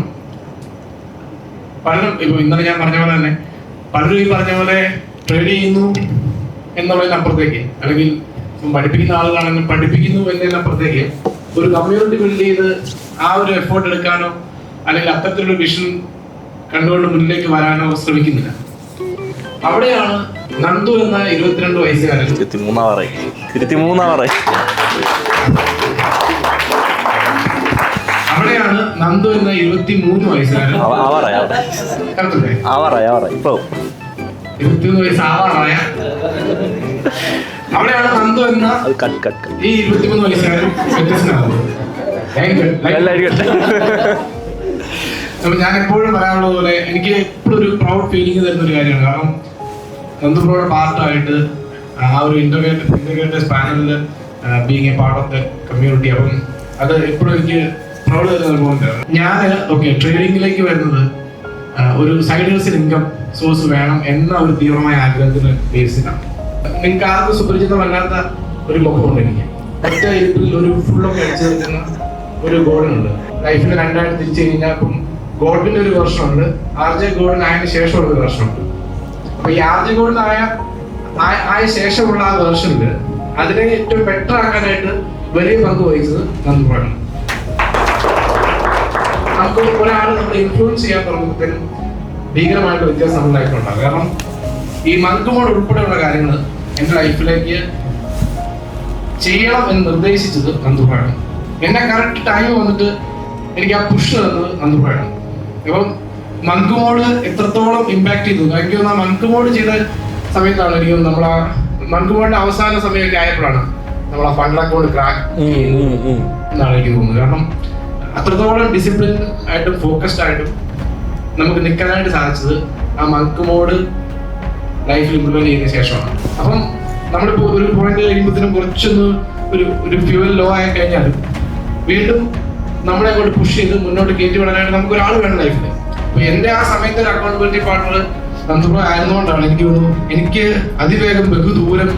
പലരും ഇപ്പൊ ഇന്നലെ ഞാൻ പറഞ്ഞ പോലെ തന്നെ പലരും ഈ പറഞ്ഞ പോലെ ട്രേഡ് ചെയ്യുന്നു എന്നുള്ളതിനപ്പുറത്തേക്ക് അല്ലെങ്കിൽ പഠിപ്പിക്കുന്ന ആളുകളാണെങ്കിൽ പഠിപ്പിക്കുന്നു എന്നതിനപ്പുറത്തേക്ക് ഒരു കമ്മ്യൂണിറ്റി ബിൽഡ് ചെയ്ത് ആ ഒരു എഫേർട്ട് എടുക്കാനോ അല്ലെങ്കിൽ അത്തരത്തിലൊരു വിഷൻ കണ്ടുകൊണ്ട് മുന്നിലേക്ക് വരാനോ ശ്രമിക്കുന്നില്ല. അവിടെയാണ് നന്ദു എന്ന 22 വയസ്സുകാരൻ 23 അവിടെയാണ് നന്ദു എന്ന 23 വയസ്സുകാരൻ 23 വയസ്സ് ആവാറായ അവിടെയാണ് നന്ദു എന്ന ഈ 23 വയസ്സുകാരൻ വ്യത്യസ്തനാകുന്നത്. അപ്പൊ ഞാൻ എപ്പോഴും പറയാനുള്ളത് പോലെ എനിക്ക് എപ്പോഴും ഒരു പ്രൗഡ് ഫീലിംഗ് തരുന്ന ഒരു കാര്യമാണ്. കാരണം നന്ദുപ്രോയുടെ പാർട്ടായിട്ട് ആ ഒരു ഇന്റർഗ്രേറ്റേഴ്സ് പാനലിൽ being A part of the community, അപ്പം അത് എപ്പോഴും എനിക്ക് പ്രൗഡ് തരുന്ന പോയിന്റാണ്. ഞാൻ ട്രേഡിങ്ങിലേക്ക് വരുന്നത് ഒരു സൈഡ് ഹസിൽ ഇൻകം സോഴ്സ് വേണം എന്ന ഒരു തീവ്രമായ ആഗ്രഹത്തിന് ബേസിലാണ്. നിങ്ങൾക്ക് ആർക്കും സുപരിചിതമല്ലാത്ത ഒരു മുഖമുണ്ട് എനിക്ക്. ഒറ്റ ഇരിപ്പിൽ ഒരു ഫുള്ളൊക്കെ അടിച്ചു നിൽക്കുന്ന ഒരു ഗോൾഡുണ്ട്. ലൈഫിൽ 2 ആയിട്ട് തിരിച്ചു കഴിഞ്ഞാൽ ഇപ്പം ഗോൾഡിന്റെ ഒരു വെർഷനുണ്ട്, RJ ഗോൾഡൻ ആയതിനു ശേഷമുള്ള ഒരു വെർഷനുണ്ട്. അപ്പൊ ഈ RJ ഗോൾഡൻ ആയ ശേഷമുള്ള ആ വെർഷനിൽ അതിനെ ഏറ്റവും ബെറ്റർ ആക്കാനായിട്ട് വലിയ പങ്ക് വഹിച്ചത് നന്ദുപ്രോയാണ്. നമുക്ക് ഒരാൾ നമ്മൾ ഇൻഫ്ലുവൻസ് ചെയ്യാൻ തുടങ്ങുമ്പോഴത്തേനും ഭീകരമായിട്ട് വ്യത്യാസം നമ്മുടെ ലൈഫിലുണ്ടാകും. കാരണം ഈ മങ്ക് മോഡ് ഉൾപ്പെടെയുള്ള കാര്യങ്ങൾ എൻ്റെ ലൈഫിലേക്ക് ചെയ്യണം എന്ന് നിർദ്ദേശിച്ചത് നന്ദുഭായാണ്. എന്നെ കറക്റ്റ് ടൈം വന്നിട്ട് എനിക്ക് ആ പുഷ് തന്നത് നന്ദുഭായാണ്. അപ്പം മങ്ക് മോഡ് എത്രത്തോളം ഇമ്പാക്ട് ചെയ്തു, എനിക്ക് തോന്നുന്നു ആ മങ്ക് മോഡ് ചെയ്ത സമയത്താണ് എനിക്ക് നമ്മൾ ആ മങ്ക് മോഡിന്റെ അവസാന സമയമൊക്കെ ആയപ്പോഴാണ് നമ്മൾ ആ ഫണ്ട് അക്കൗണ്ട് ക്രാക്ക് എന്നാണ് എനിക്ക് തോന്നുന്നത്. കാരണം അത്രത്തോളം ഡിസിപ്ലിൻ ആയിട്ടും ഫോക്കസ്ഡ് ആയിട്ടും നമുക്ക് നിൽക്കാനായിട്ട് സാധിച്ചത് ആ മങ്ക് മോഡ് ലൈഫിൽ ഇംപ്ലിമെന്റ് ചെയ്തതിനു ശേഷമാണ്. അപ്പം നമ്മളിപ്പോൾ ഒരു പോയിന്റ് കഴിയുമ്പോഴത്തേനും കുറച്ചൊന്ന് ഒരു ഫ്യൂവൽ ലോ ആയി കഴിഞ്ഞാലും വീണ്ടും നമ്മളെ അങ്ങോട്ട് പുഷ് ചെയ്ത് മുന്നോട്ട് കയറ്റി വിടാനായിട്ട് നമുക്ക് ഒരാൾ വേണം ലൈഫിൽ. അപ്പൊ എന്റെ ആ സമയത്ത് ഒരു അക്കൗണ്ടബിലിറ്റി പാർട്ണർ നന്ദുബ്രോ ആയിരുന്നുകൊണ്ടാണ് എനിക്ക് തോന്നുന്നു എനിക്ക് അതിവേഗം ബഹുദൂരം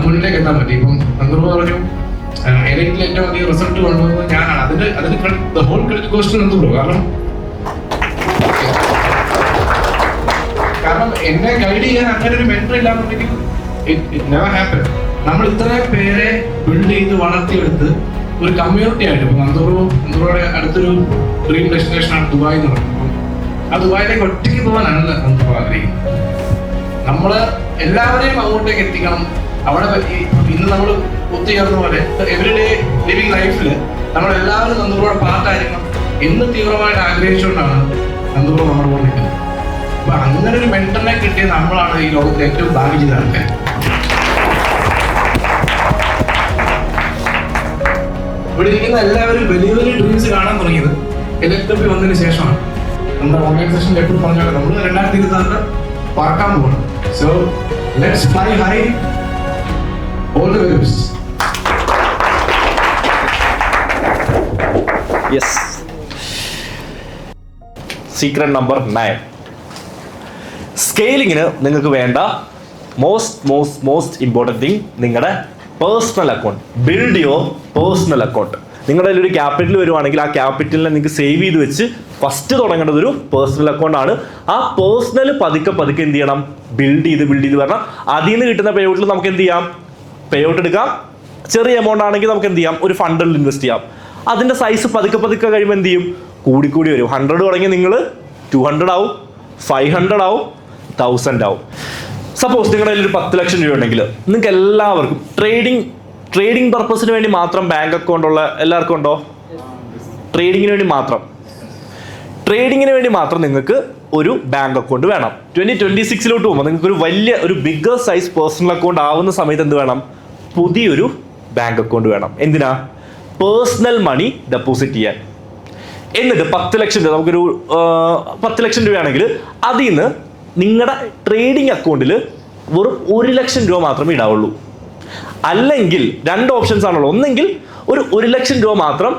മുന്നിലേക്ക് എത്താൻ പറ്റി. ഇപ്പം നന്ദുബ്രോ പറഞ്ഞു ഏതെങ്കിലും ഏറ്റവും അധികം റിസൾട്ട് കൊണ്ടുവന്നത് ഞാനാണ്. അതിന് ഹോൾ ക്രെഡിറ്റ് ഗോസ് ടു നന്ദുബ്രോ. കാരണം എന്നെ ഗൈഡ് ചെയ്യാൻ അങ്ങനെ ഒരു മെന്റർ ഇല്ലാന്നുണ്ടെങ്കിൽ ഇറ്റ് നെവർ ഹാപ്പൻ. നമ്മൾ ഇത്രയും പേരെ ബിൽഡ് ചെയ്ത് വളർത്തിയെടുത്ത് ഒരു കമ്മ്യൂണിറ്റി ആയിട്ട് ഇപ്പൊ നന്ദുബ്രോയുടെ അടുത്തൊരു ഡ്രീം ഡെസ്റ്റിനേഷൻ ആണ് ദുബായ് എന്ന് പറയുന്നത്. ആ ദുബായിലേക്ക് ഒറ്റയ്ക്ക് പോകാനാണ് നന്ദുബ്രോ ആഗ്രഹിക്കുന്നത്. നമ്മള് എല്ലാവരെയും അങ്ങോട്ടേക്ക് എത്തിക്കണം. അവിടെ ഇന്ന് നമ്മൾ ഒത്തുചേർന്ന പോലെ എവരിഡേ ലിവിങ് ലൈഫിൽ നമ്മളെല്ലാവരും നന്ദുബ്രോയുടെ പാർട്ടായിരിക്കണം എന്ന് തീവ്രമായിട്ട് ആഗ്രഹിച്ചുകൊണ്ടാണ് നന്ദുബ്രോ നമ്മുടെ കൂടെ നിൽക്കുന്നത്. അപ്പൊ അങ്ങനെ ഒരു മെന്ററിനെ കിട്ടിയ നമ്മളാണ് ഈ ലോകത്തിൽ ഏറ്റവും ഭാഗ്യം ചെയ്ത ആൾക്കാർ. ഇവിടെ ഇരിക്കുന്ന എല്ലാവരും വലിയ വലിയ ഡ്രീംസ് കാണാൻ തുടങ്ങിയത് എലക്ട്രിക് വന്നതിന് ശേഷമാണ്. നമ്മുടെ ഓർഗനൈസേഷൻ എപ്പോഴും പറഞ്ഞാൽ നമ്മൾ 2026 പറക്കാൻ പോകണം. So let's fly high. All the very best. Yes. Secret number 9. സ്കെയിലിങ്ങിന് നിങ്ങൾക്ക് വേണ്ട മോസ്റ്റ് ഇമ്പോർട്ടൻറ്റ് തിങ് നിങ്ങളുടെ personal account. Build your personal account. നിങ്ങളുടെ ഒരു ക്യാപിറ്റൽ വരുവാണെങ്കിൽ ആ ക്യാപിറ്റലിനെ നിങ്ങൾക്ക് സേവ് ചെയ്ത് വെച്ച് ഫസ്റ്റ് തുടങ്ങേണ്ടത് ഒരു പേഴ്സണൽ അക്കൗണ്ട് ആണ്. ആ പേഴ്സണൽ പതുക്കെ എന്ത് ചെയ്യണം, ബിൽഡ് ചെയ്ത് പറഞ്ഞാൽ അതിൽ നിന്ന് കിട്ടുന്ന പേ ഔട്ടിൽ നമുക്ക് എന്ത് ചെയ്യാം, പേ ഔട്ട് എടുക്കാം. ചെറിയ എമൗണ്ട് ആണെങ്കിൽ നമുക്ക് എന്ത് ചെയ്യാം, ഒരു ഫണ്ടിൽ ഇൻവെസ്റ്റ് ചെയ്യാം. അതിൻ്റെ സൈസ് പതുക്കെ കഴിയുമ്പോൾ എന്ത് ചെയ്യും, കൂടി വരും. 100 തുടങ്ങി നിങ്ങൾ 200 ആവും, 500 ആവും, 1000 ആവും. സപ്പോസ് നിങ്ങളുടെ കയ്യിൽ ഒരു 10 ലക്ഷം രൂപ ഉണ്ടെങ്കിൽ നിങ്ങൾക്ക് എല്ലാവർക്കും ട്രേഡിംഗ് പർപ്പസിന് വേണ്ടി മാത്രം ബാങ്ക് അക്കൗണ്ട് ഉള്ള എല്ലാവർക്കും ഉണ്ടോ? ട്രേഡിങ്ങിന് വേണ്ടി മാത്രം നിങ്ങൾക്ക് ഒരു ബാങ്ക് അക്കൗണ്ട് വേണം. 2026 പോകുമ്പോൾ നിങ്ങൾക്ക് ഒരു ബിഗ്ഗർ സൈസ് പേഴ്സണൽ അക്കൗണ്ട് ആവുന്ന സമയത്ത് എന്ത് വേണം, പുതിയൊരു ബാങ്ക് അക്കൗണ്ട് വേണം. എന്തിനാ? പേഴ്സണൽ മണി ഡെപ്പോസിറ്റ് ചെയ്യാൻ. എന്നിട്ട് 10 ലക്ഷം രൂപ നമുക്കൊരു 10 ലക്ഷം രൂപയാണെങ്കിൽ അതിൽ നിന്ന് നിങ്ങളുടെ ട്രേഡിംഗ് അക്കൗണ്ടിൽ വെറും 1 ലക്ഷം രൂപ മാത്രമേ ഇടാവുള്ളൂ. അല്ലെങ്കിൽ 2 ഓപ്ഷൻസ് ആണുള്ളൂ. ഒന്നെങ്കിൽ ഒരു 1 ലക്ഷം രൂപ മാത്രം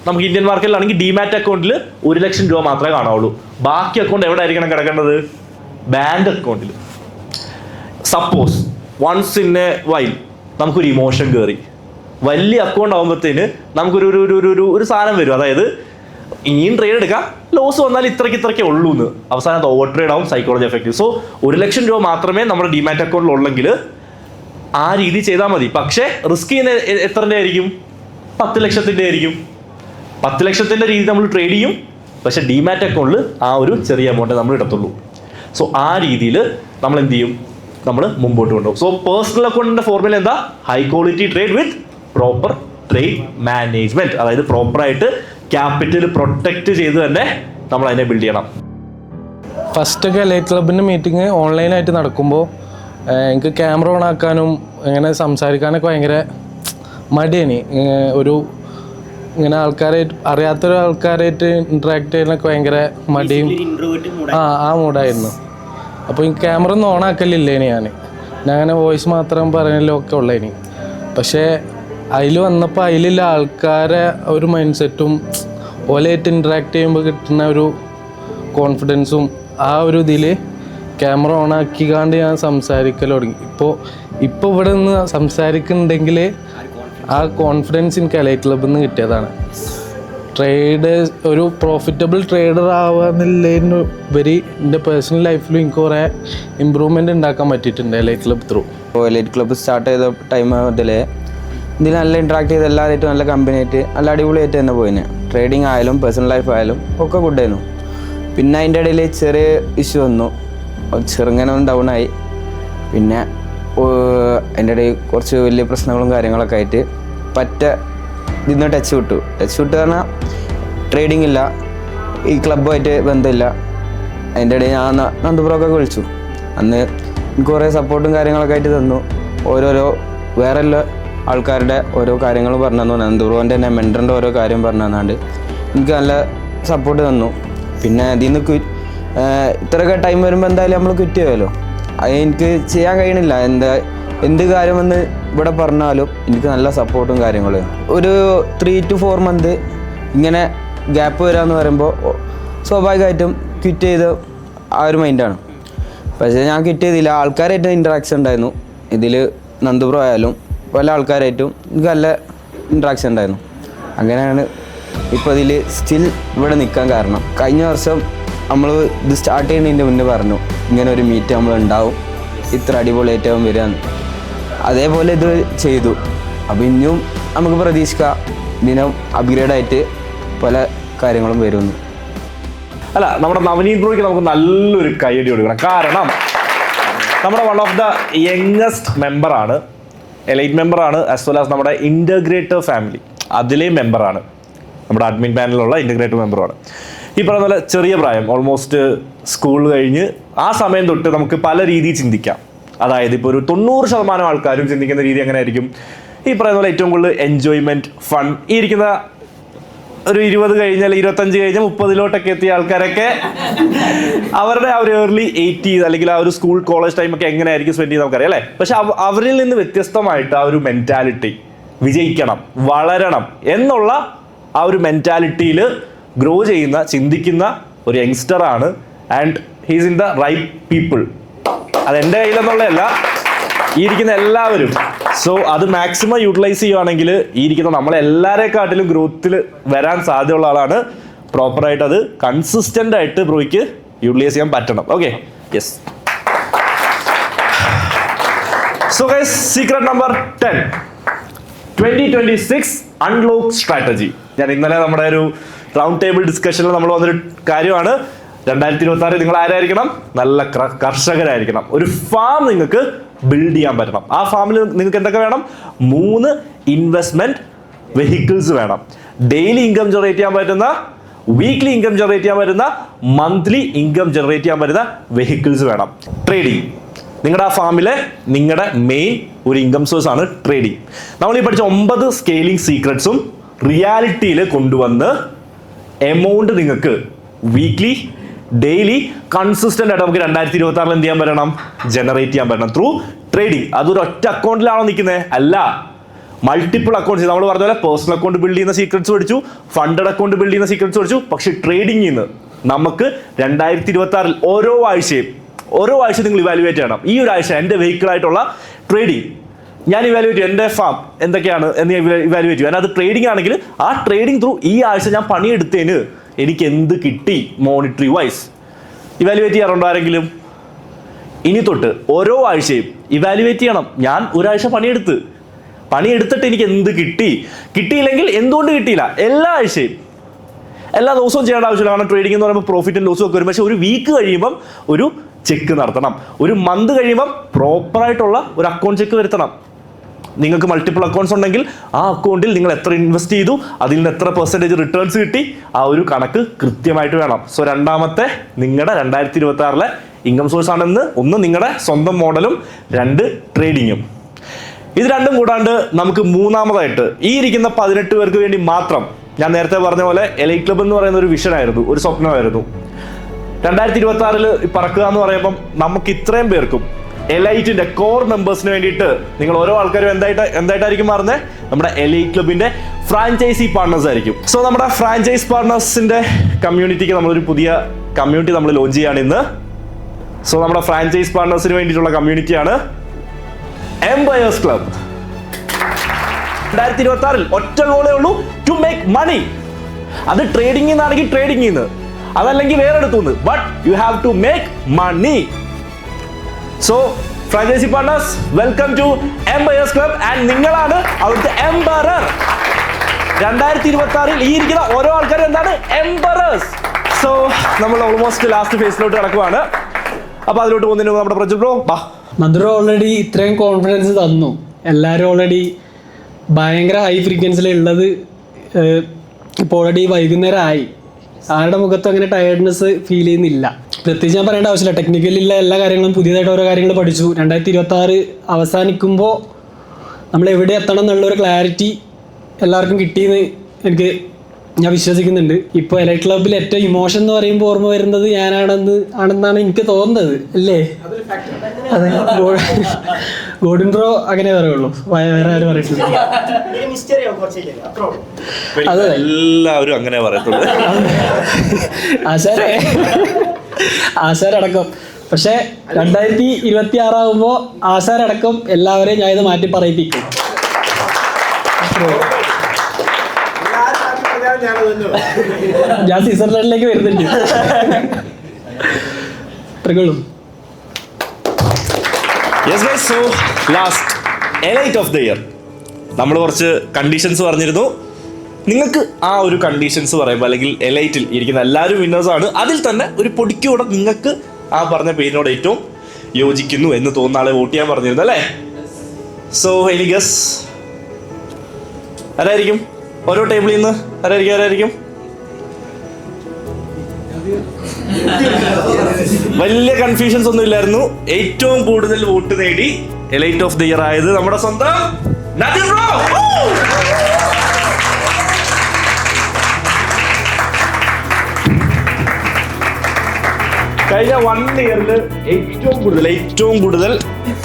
നമുക്ക് ഇന്ത്യൻ മാർക്കറ്റിലാണെങ്കിൽ ഡിമാറ്റ് അക്കൗണ്ടിൽ 1 ലക്ഷം രൂപ മാത്രമേ കാണാവുള്ളൂ. ബാക്കി അക്കൗണ്ട് എവിടെ ആയിരിക്കണം കിടക്കേണ്ടത്? ബാങ്ക് അക്കൗണ്ടിൽ. Suppose once in a while നമുക്കൊരു ഇമോഷൻ കയറി വലിയ അക്കൗണ്ട് ആകുമ്പോഴത്തേന് നമുക്കൊരു സാധനം വരും. അതായത് ഇനിയും ട്രേഡ് എടുക്കാം, ലോസ് വന്നാൽ ഇത്രയ്ക്കേ ഉള്ളൂ എന്ന്. അവസാനം ഓവർ ട്രേഡ് ആവും, സൈക്കോളജി എഫക്റ്റീവ്. സോ 1 ലക്ഷം രൂപ മാത്രമേ നമ്മുടെ ഡിമാറ്റ് അക്കൗണ്ടിൽ ഉള്ളെങ്കിൽ ആ രീതി ചെയ്താൽ മതി. പക്ഷേ റിസ്ക് ചെയ്യുന്ന എത്രൻ്റെ ആയിരിക്കും? 10 ലക്ഷത്തിൻ്റെ ആയിരിക്കും. 10 ലക്ഷത്തിൻ്റെ രീതി നമ്മൾ ട്രേഡ് ചെയ്യും, പക്ഷേ ഡിമാറ്റ് അക്കൗണ്ടിൽ ആ ഒരു ചെറിയ എമൗണ്ട് നമ്മൾ ഇടത്തുള്ളൂ. സോ ആ രീതിയിൽ നമ്മൾ എന്ത് ചെയ്യും, നമ്മൾ മുമ്പോട്ട് കൊണ്ടുപോകും. സോ പേഴ്സണൽ അക്കൗണ്ടിൻ്റെ ഫോർമുല എന്താ? High quality trade with proper trade management. അതായത് പ്രോപ്പറായിട്ട് ക്യാപിറ്റൽ പ്രൊട്ടക്റ്റ് ചെയ്ത് തന്നെ നമ്മൾ അതിനെ ബിൽഡ് ചെയ്യണം. ഫസ്റ്റൊക്കെ എലൈറ്റ് ക്ലബിൻ്റെ മീറ്റിംഗ് ഓൺലൈനായിട്ട് നടക്കുമ്പോൾ എനിക്ക് ക്യാമറ ഓൺ ആക്കാനും ഇങ്ങനെ സംസാരിക്കാനൊക്കെ ഭയങ്കര മടിയാണ്. ഇങ്ങനെ അറിയാത്തൊരു ആൾക്കാരായിട്ട് ഇൻട്രാക്ട് ചെയ്യാനൊക്കെ ഭയങ്കര മടിയും ആ മൂഡായിരുന്നു. അപ്പോൾ ഈ ക്യാമറ ഒന്നും ഓൺ ആക്കലില്ലേനി ഞാൻ അങ്ങനെ വോയിസ് മാത്രം പറയലോ ഒക്കെ ഉള്ളേനി. പക്ഷേ അതിൽ വന്നപ്പോൾ അതിലുള്ള ആൾക്കാരെ ഒരു മൈൻഡ് സെറ്റും ഓലായിട്ട് ഇൻട്രാക്ട് ചെയ്യുമ്പോൾ കിട്ടുന്ന ഒരു കോൺഫിഡൻസും ആ ഒരു ഇതിൽ ക്യാമറ ഓൺ ആക്കിക്കാണ്ട് ഞാൻ സംസാരിക്കൽ തുടങ്ങി. ഇപ്പോൾ ഇവിടെ നിന്ന് സംസാരിക്കുന്നുണ്ടെങ്കിൽ ആ കോൺഫിഡൻസ് എനിക്ക് എലൈറ്റ് ക്ലബിൽ നിന്ന് കിട്ടിയതാണ്. ഒരു പ്രോഫിറ്റബിൾ ട്രേഡർ ആവാന്നുള്ളതിനുപരി എൻ്റെ പേഴ്സണൽ ലൈഫിലും എനിക്ക് കുറേ ഇമ്പ്രൂവ്മെൻ്റ് ഉണ്ടാക്കാൻ പറ്റിയിട്ടുണ്ട് എലൈറ്റ് ക്ലബ് ത്രൂ. ഇപ്പോൾ എലൈറ്റ് ക്ലബ്ബ് സ്റ്റാർട്ട് ചെയ്ത ടൈം മുതലേ ഇതിൽ നല്ല ഇൻട്രാക്ട് ചെയ്ത് എല്ലാവരായിട്ടും നല്ല കമ്പനിയായിട്ട് നല്ല അടിപൊളിയായിട്ട് തന്നെ പോയിന്. ട്രേഡിംഗ് ആയാലും പേഴ്സണൽ ലൈഫ് ആയാലും ഒക്കെ ഗുഡായിരുന്നു. പിന്നെ അതിൻ്റെ ഇടയിൽ ചെറിയ ഇഷ്യൂ വന്നു, ചെറുങ്ങനെ ഒന്ന് ഡൗൺ ആയി. പിന്നെ അതിൻ്റെ ഇടയിൽ കുറച്ച് വലിയ പ്രശ്നങ്ങളും കാര്യങ്ങളൊക്കെ ആയിട്ട് ഇതിന്ന് ടച്ച് വിട്ടു പറഞ്ഞാൽ ട്രേഡിംഗ് ഇല്ല, ഈ ക്ലബ്ബുമായിട്ട് ബന്ധമില്ല. അതിൻ്റെ ഇടയിൽ ഞാൻ നന്ദുപ്രോക്കെ വിളിച്ചു. അന്ന് എനിക്ക് കുറേ സപ്പോർട്ടും കാര്യങ്ങളൊക്കെ ആയിട്ട് തന്നു. ഓരോരോ വേറെ ആൾക്കാരുടെ ഓരോ കാര്യങ്ങൾ പറഞ്ഞു തന്നു. നന്ദുപ്രോൻ്റെ തന്നെ മെൻറ്ററിൻ്റെ ഓരോ കാര്യം പറഞ്ഞു തന്നാണ്ട് എനിക്ക് നല്ല സപ്പോർട്ട് തന്നു. പിന്നെ അതിൽ നിന്ന് ഇത്രയൊക്കെ ടൈം വരുമ്പോൾ എന്തായാലും നമ്മൾ ക്വിറ്റ് ചെയ്യുമല്ലോ. അത് എനിക്ക് ചെയ്യാൻ കഴിയണില്ല. എന്ത് കാര്യമെന്ന് ഇവിടെ പറഞ്ഞാലും എനിക്ക് നല്ല സപ്പോർട്ടും കാര്യങ്ങളും. ഒരു 3 to 4 month ഇങ്ങനെ ഗ്യാപ്പ് വരാമെന്ന് പറയുമ്പോൾ സ്വാഭാവികമായിട്ടും ക്വിറ്റ് ചെയ്ത് ആ ഒരു മൈൻഡാണ്. പക്ഷേ ഞാൻ ക്വിറ്റ് ചെയ്തില്ല. ആൾക്കാരായിട്ട് ഇൻട്രാക്ഷൻ ഉണ്ടായിരുന്നു. ഇതിൽ നന്ദുപ്രോ ആയാലും പല ആൾക്കാരായിട്ടും എനിക്ക് നല്ല ഇൻട്രാക്ഷൻ ഉണ്ടായിരുന്നു. അങ്ങനെയാണ് ഇപ്പോൾ ഇതിൽ സ്റ്റിൽ ഇവിടെ നിൽക്കാൻ കാരണം. കഴിഞ്ഞ വർഷം നമ്മൾ ഇത് സ്റ്റാർട്ട് ചെയ്യുന്നതിൻ്റെ മുന്നേ പറഞ്ഞു ഇങ്ങനെ ഒരു മീറ്റ് നമ്മൾ ഉണ്ടാവും, ഇത്ര അടിപൊളിയായിട്ടാവും വരികയെന്ന്. അതേപോലെ ഇത് ചെയ്തു. അപ്പോൾ ഇനിയും നമുക്ക് പ്രതീക്ഷിക്കാം ദിനം അപ്ഗ്രേഡായിട്ട് പല കാര്യങ്ങളും വരുമെന്ന്. അല്ല, നമ്മുടെ നവനീത് ബ്രോയ്ക്ക് നമുക്ക് നല്ലൊരു കൈയടി കൊടുക്കണം. കാരണം നമ്മുടെ വൺ ഓഫ് ദ യങ്ങസ്റ്റ് മെമ്പറാണ്, എലൈറ്റ് മെമ്പറാണ്, ആസ് വെൽ ആസ് നമ്മുടെ ഇൻ്റഗ്രേറ്റർ ഫാമിലി അതിലെ മെമ്പറാണ്, നമ്മുടെ അഡ്മിൻ പാനലിലുള്ള ഇൻ്റഗ്രേറ്റർ മെമ്പറാണ്. ഈ പറയുന്ന പോലെ ചെറിയ പ്രായം, ഓൾമോസ്റ്റ് സ്കൂൾ കഴിഞ്ഞ് ആ സമയം തൊട്ട് നമുക്ക് പല രീതിയിൽ ചിന്തിക്കാം. അതായത് ഇപ്പോൾ ഒരു 90% ആൾക്കാരും ചിന്തിക്കുന്ന രീതി എങ്ങനെ ആയിരിക്കും? ഈ പറയുന്ന പോലെ ഏറ്റവും കൂടുതൽ എൻജോയ്മെൻറ്റ്, ഫൺ, ഈ ഇരിക്കുന്ന ഒരു 20 കഴിഞ്ഞാൽ 25 കഴിഞ്ഞാൽ 30 എത്തിയ ആൾക്കാരൊക്കെ അവരുടെ ആ ഒരു ഏർലി 80s അല്ലെങ്കിൽ ആ ഒരു സ്കൂൾ കോളേജ് ടൈമൊക്കെ എങ്ങനെയായിരിക്കും സ്പെൻഡ് ചെയ്ത് നമുക്കറിയാം അല്ലേ? പക്ഷെ അവരിൽ നിന്ന് വ്യത്യസ്തമായിട്ട് ആ ഒരു മെൻറ്റാലിറ്റി, വിജയിക്കണം, വളരണം എന്നുള്ള ആ ഒരു മെൻറ്റാലിറ്റിയിൽ ഗ്രോ ചെയ്യുന്ന, ചിന്തിക്കുന്ന ഒരു യങ്സ്റ്ററാണ്. And he's in the right people. അതെൻ്റെ കയ്യിലെന്നുള്ളതല്ല, ഈ ഇരിക്കുന്ന എല്ലാവരും. സോ അത് മാക്സിമം യൂട്ടിലൈസ് ചെയ്യുവാണെങ്കിൽ ഈ ഇരിക്കുന്ന നമ്മളെല്ലാവരെക്കാട്ടിലും ഗ്രോത്തിൽ വരാൻ സാധ്യതയുള്ള ആളാണ്. പ്രോപ്പറായിട്ട് അത് കൺസിസ്റ്റൻ്റ് ആയിട്ട് ബ്രോയ്ക്ക് യൂട്ടിലൈസ് ചെയ്യാൻ പറ്റണം. Okay, yes. So guys, secret number 10, 2026 unlock strategy. ഞാൻ ഇന്നലെ നമ്മുടെ ഒരു റൗണ്ട് ടേബിൾ ഡിസ്കഷനിൽ നമ്മൾ വന്നൊരു കാര്യമാണ്. 2026 നിങ്ങൾ ആരായിരിക്കണം? നല്ല കർഷകരായിരിക്കണം. ഒരു ഫാം നിങ്ങൾക്ക് ബിൽഡ് ചെയ്യാൻ പറ്റണം. ആ ഫാമിൽ നിങ്ങൾക്ക് എന്തൊക്കെ വേണം? 3 ഇൻവെസ്റ്റ്മെന്റ് വെഹിക്കിൾസ് വേണം. ഡെയിലി ഇൻകം ജനറേറ്റ് ചെയ്യാൻ പറ്റുന്ന, വീക്ക്ലി ഇൻകം ജനറേറ്റ് ചെയ്യാൻ പറ്റുന്ന, മന്ത്ലി ഇൻകം ജനറേറ്റ് ചെയ്യാൻ പറ്റുന്ന വെഹിക്കിൾസ് വേണം. ട്രേഡിംഗ്, നിങ്ങളുടെ ആ ഫാമിലെ നിങ്ങളുടെ മെയിൻ ഒരു ഇൻകം സോഴ്സ് ആണ് ട്രേഡിംഗ്. നമ്മൾ ഈ പഠിച്ച 9 സ്കെയിലിംഗ് സീക്രട്സും റിയാലിറ്റിയിൽ കൊണ്ടുവന്ന് എമൗണ്ട് നിങ്ങൾക്ക് വീക്ക്ലി, ഡെയിലി, കൺസിസ്റ്റന്റ് ആയിട്ട് നമുക്ക് 2026 എന്ത് ചെയ്യാൻ പറ്റണം? ജനറേറ്റ് ചെയ്യാൻ പറ്റണം ത്രൂ ട്രേഡിംഗ്. അതൊരു ഒറ്റ അക്കൗണ്ടിലാണോ നിൽക്കുന്നത്? അല്ല, മൾട്ടിപ്പിൾ അക്കൗണ്ട്സ്. നമ്മൾ പറഞ്ഞ പോലെ പേഴ്സണൽ അക്കൗണ്ട് ബിൽഡ് ചെയ്യുന്ന സീക്രട്സ് പഠിച്ചു, ഫണ്ടഡ് അക്കൗണ്ട് ബിൽഡ് ചെയ്യുന്ന സീക്രട്സ് പഠിച്ചു. പക്ഷെ ട്രേഡിംഗിൽ നിന്ന് നമുക്ക് 2026 ഓരോ ആഴ്ച നിങ്ങൾ ഇവാലുവേറ്റ് ചെയ്യണം. ഈ ഒരു ആഴ്ച എൻ്റെ വെഹിക്കിളായിട്ടുള്ള ട്രേഡിംഗ് ഞാൻ ഇവാലുവേറ്റ് ചെയ്യും, എൻ്റെ ഫാം എന്തൊക്കെയാണ് എന്ന് ഇവാലുവേറ്റ് ചെയ്യും. അത് ട്രേഡിംഗ് ആണെങ്കിൽ ആ ട്രേഡിംഗ് ത്രൂ ഈ ആഴ്ച ഞാൻ പണിയെടുത്തതിന് എനിക്ക് എന്ത് കിട്ടി മോണിറ്ററി വൈസ് ഇവാലുവേറ്റ് ചെയ്യാറുണ്ടോ ആരെങ്കിലും? ഇനി തൊട്ട് ഓരോ ആഴ്ചയും ഇവാലുവേറ്റ് ചെയ്യണം. ഞാൻ ഒരാഴ്ച പണിയെടുത്തിട്ട് എനിക്ക് എന്ത് കിട്ടി, കിട്ടിയില്ലെങ്കിൽ എന്തുകൊണ്ട് കിട്ടിയില്ല. എല്ലാ ആഴ്ചയും, എല്ലാ ദിവസവും ചെയ്യേണ്ട ആവശ്യമില്ല. കാരണം ട്രേഡിംഗ് എന്ന് പറയുമ്പോൾ പ്രോഫിറ്റും ലോസും ഒക്കെ വരും. പക്ഷെ ഒരു വീക്ക് കഴിയുമ്പം ഒരു ചെക്ക് നടത്തണം. ഒരു മന്ത് കഴിയുമ്പം പ്രോപ്പറായിട്ടുള്ള ഒരു അക്കൗണ്ട് ചെക്ക് വരുത്തണം. നിങ്ങൾക്ക് മൾട്ടിപ്പിൾ അക്കൗണ്ട്സ് ഉണ്ടെങ്കിൽ ആ അക്കൗണ്ടിൽ നിങ്ങൾ എത്ര ഇൻവെസ്റ്റ് ചെയ്തു, അതിൽ നിന്ന് എത്ര പെർസെൻറ്റേജ് റിട്ടേൺസ് കിട്ടി, ആ ഒരു കണക്ക് കൃത്യമായിട്ട് വേണം. സോ രണ്ടാമത്തെ നിങ്ങളുടെ 2026 ഇൻകം സോഴ്സ് ആണെന്ന്, ഒന്ന് നിങ്ങളുടെ സ്വന്തം മോഡലും, 2 ട്രേഡിങ്ങും. ഇത് രണ്ടും കൂടാണ്ട് നമുക്ക് മൂന്നാമതായിട്ട് ഈ ഇരിക്കുന്ന 18 പേർക്ക് വേണ്ടി മാത്രം, ഞാൻ നേരത്തെ പറഞ്ഞ പോലെ എലൈറ്റ് ക്ലബ് എന്ന് പറയുന്ന ഒരു വിഷനായിരുന്നു, ഒരു സ്വപ്നമായിരുന്നു. 2026 പറക്കുക എന്ന് പറയുമ്പം നമുക്ക് ഇത്രയും പേർക്കും എലൈറ്റിന്റെ കോർ മെമ്പേഴ്സിന് വേണ്ടിയിട്ട് നിങ്ങൾ ഓരോ ആൾക്കാരും എന്തായിട്ടായിരിക്കും മാറുന്നത്? നമ്മുടെ എലൈറ്റ് ക്ലബിന്റെ ഫ്രാഞ്ചൈസി പാർട്ട്നേഴ്സ് ആയിരിക്കും. സോ നമ്മുടെ ഫ്രാഞ്ചൈസ് പാർട്ട്നേഴ്സിന്റെ കമ്മ്യൂണിറ്റിക്ക് നമ്മളൊരു പുതിയ കമ്മ്യൂണിറ്റി നമ്മൾ ലോഞ്ച് ചെയ്യാണ് ഇന്ന്. സോ നമ്മുടെ ഫ്രാഞ്ചൈസ് പാർട്ട്നേഴ്സിന് വേണ്ടിയിട്ടുള്ള കമ്മ്യൂണിറ്റിയാണ് എംപയേഴ്സ് ക്ലബ്. 2026 ഒറ്റ ഗോളേ ഉള്ളൂ, ടു മേക്ക് മണി. അത് ട്രേഡിംഗിൽ നിന്നാണെങ്കിൽ ട്രേഡിംഗിൽ നിന്ന്, അതല്ലെങ്കിൽ വേറെ എടുത്തുനിന്ന്, but you have to make money. So franchise partners, welcome to empires club. And നിങ്ങളാണ് അവിടുത്തെ എംപയറർ. 2026 ഈ ഇരിക്കുന്ന ഓരോ ആൾക്കാരും എന്താണ് എംപറേഴ്സ്. സോ നമ്മൾ ഓൾമോസ്റ്റ് ലാസ്റ്റ് ഫേസിലോട്ട് കിടക്കുവാണ്. അപ്പൊ അതിലോട്ട് പോകുന്നതിന് നമ്മുടെ പ്രജു ബ്രോ മധുര ഓൾറെഡി ഇത്രയും കോൺഫിഡൻസ് തന്നു. എല്ലാവരും ഓൾറെഡി ഭയങ്കര ഹൈ ഫ്രീക്വൻസിലുള്ളത്. ഇപ്പോൾ ഓൾറെഡി വൈകുന്നേരം ആയി. ആരുടെ മുഖത്തും അങ്ങനെ ടയർഡ്നെസ് ഫീൽ ചെയ്യുന്നില്ല. പ്രത്യേകിച്ച് ഞാൻ പറയേണ്ട ആവശ്യമില്ല. ടെക്നിക്കലിലുള്ള എല്ലാ കാര്യങ്ങളും പുതിയതായിട്ട് ഓരോ കാര്യങ്ങൾ പഠിച്ചു. 2026 അവസാനിക്കുമ്പോൾ നമ്മൾ എവിടെ എത്തണം എന്നുള്ളൊരു ക്ലാരിറ്റി എല്ലാവർക്കും കിട്ടിയെന്ന് ഞാൻ വിശ്വസിക്കുന്നുണ്ട്. ഇപ്പോൾ എലൈറ്റ് ക്ലബ്ബിൽ ഏറ്റവും ഇമോഷൻ എന്ന് പറയുമ്പോൾ ഓർമ്മ വരുന്നത് ആണെന്നാണ് എനിക്ക് തോന്നുന്നത്, അല്ലേ? അതെ, ഗോൾഡൻ ബ്രോ അങ്ങനെ പറയുള്ളൂ, വേറെ ആരും പറയത്തില്ല. അതെ, എല്ലാവരും അങ്ങനെ പറയത്തുള്ളൂ, ആശാരടക്കം. പക്ഷെ 2026 ആകുമ്പോൾ ആശാരടക്കം എല്ലാവരെയും ഞാൻ ഇത് മാറ്റി പറയിപ്പിക്കും. ഞാൻ സ്വിറ്റ്സർലൻഡിലേക്ക് വരുന്നുണ്ട്. So last elite of the year നമ്മൾ കുറച്ച് കണ്ടീഷൻസ് പറഞ്ഞിരുന്നു. നിങ്ങൾക്ക് ആ ഒരു കണ്ടീഷൻസ് പറയുമ്പോൾ അല്ലെങ്കിൽ എലൈറ്റിൽ ഇരിക്കുന്ന എല്ലാവരും വിന്നേഴ്സാണ്. അതിൽ തന്നെ ഒരു പൊടിക്കൂടെ നിങ്ങൾക്ക് ആ പറഞ്ഞ പേരിനോട് ഏറ്റവും യോജിക്കുന്നു എന്ന് തോന്നുന്ന ആളെ വോട്ട് ചെയ്യാൻ പറഞ്ഞിരുന്നു, അല്ലേ? സോ എനി ഗസ് ആരായിരിക്കും? ഓരോ ടേബിളിൽ നിന്ന് ആരായിരിക്കും? വലിയ കൺഫ്യൂഷൻസ് ഒന്നും ഇല്ലായിരുന്നു. ഏറ്റവും കൂടുതൽ വോട്ട് നേടി എലൈറ്റ് ഓഫ് ദി ഇയർ ആയത് നമ്മുടെ സ്വന്തം നദീർ ബ്രോ. കഴിഞ്ഞ 1 ഇയറിൽ ഏറ്റവും കൂടുതൽ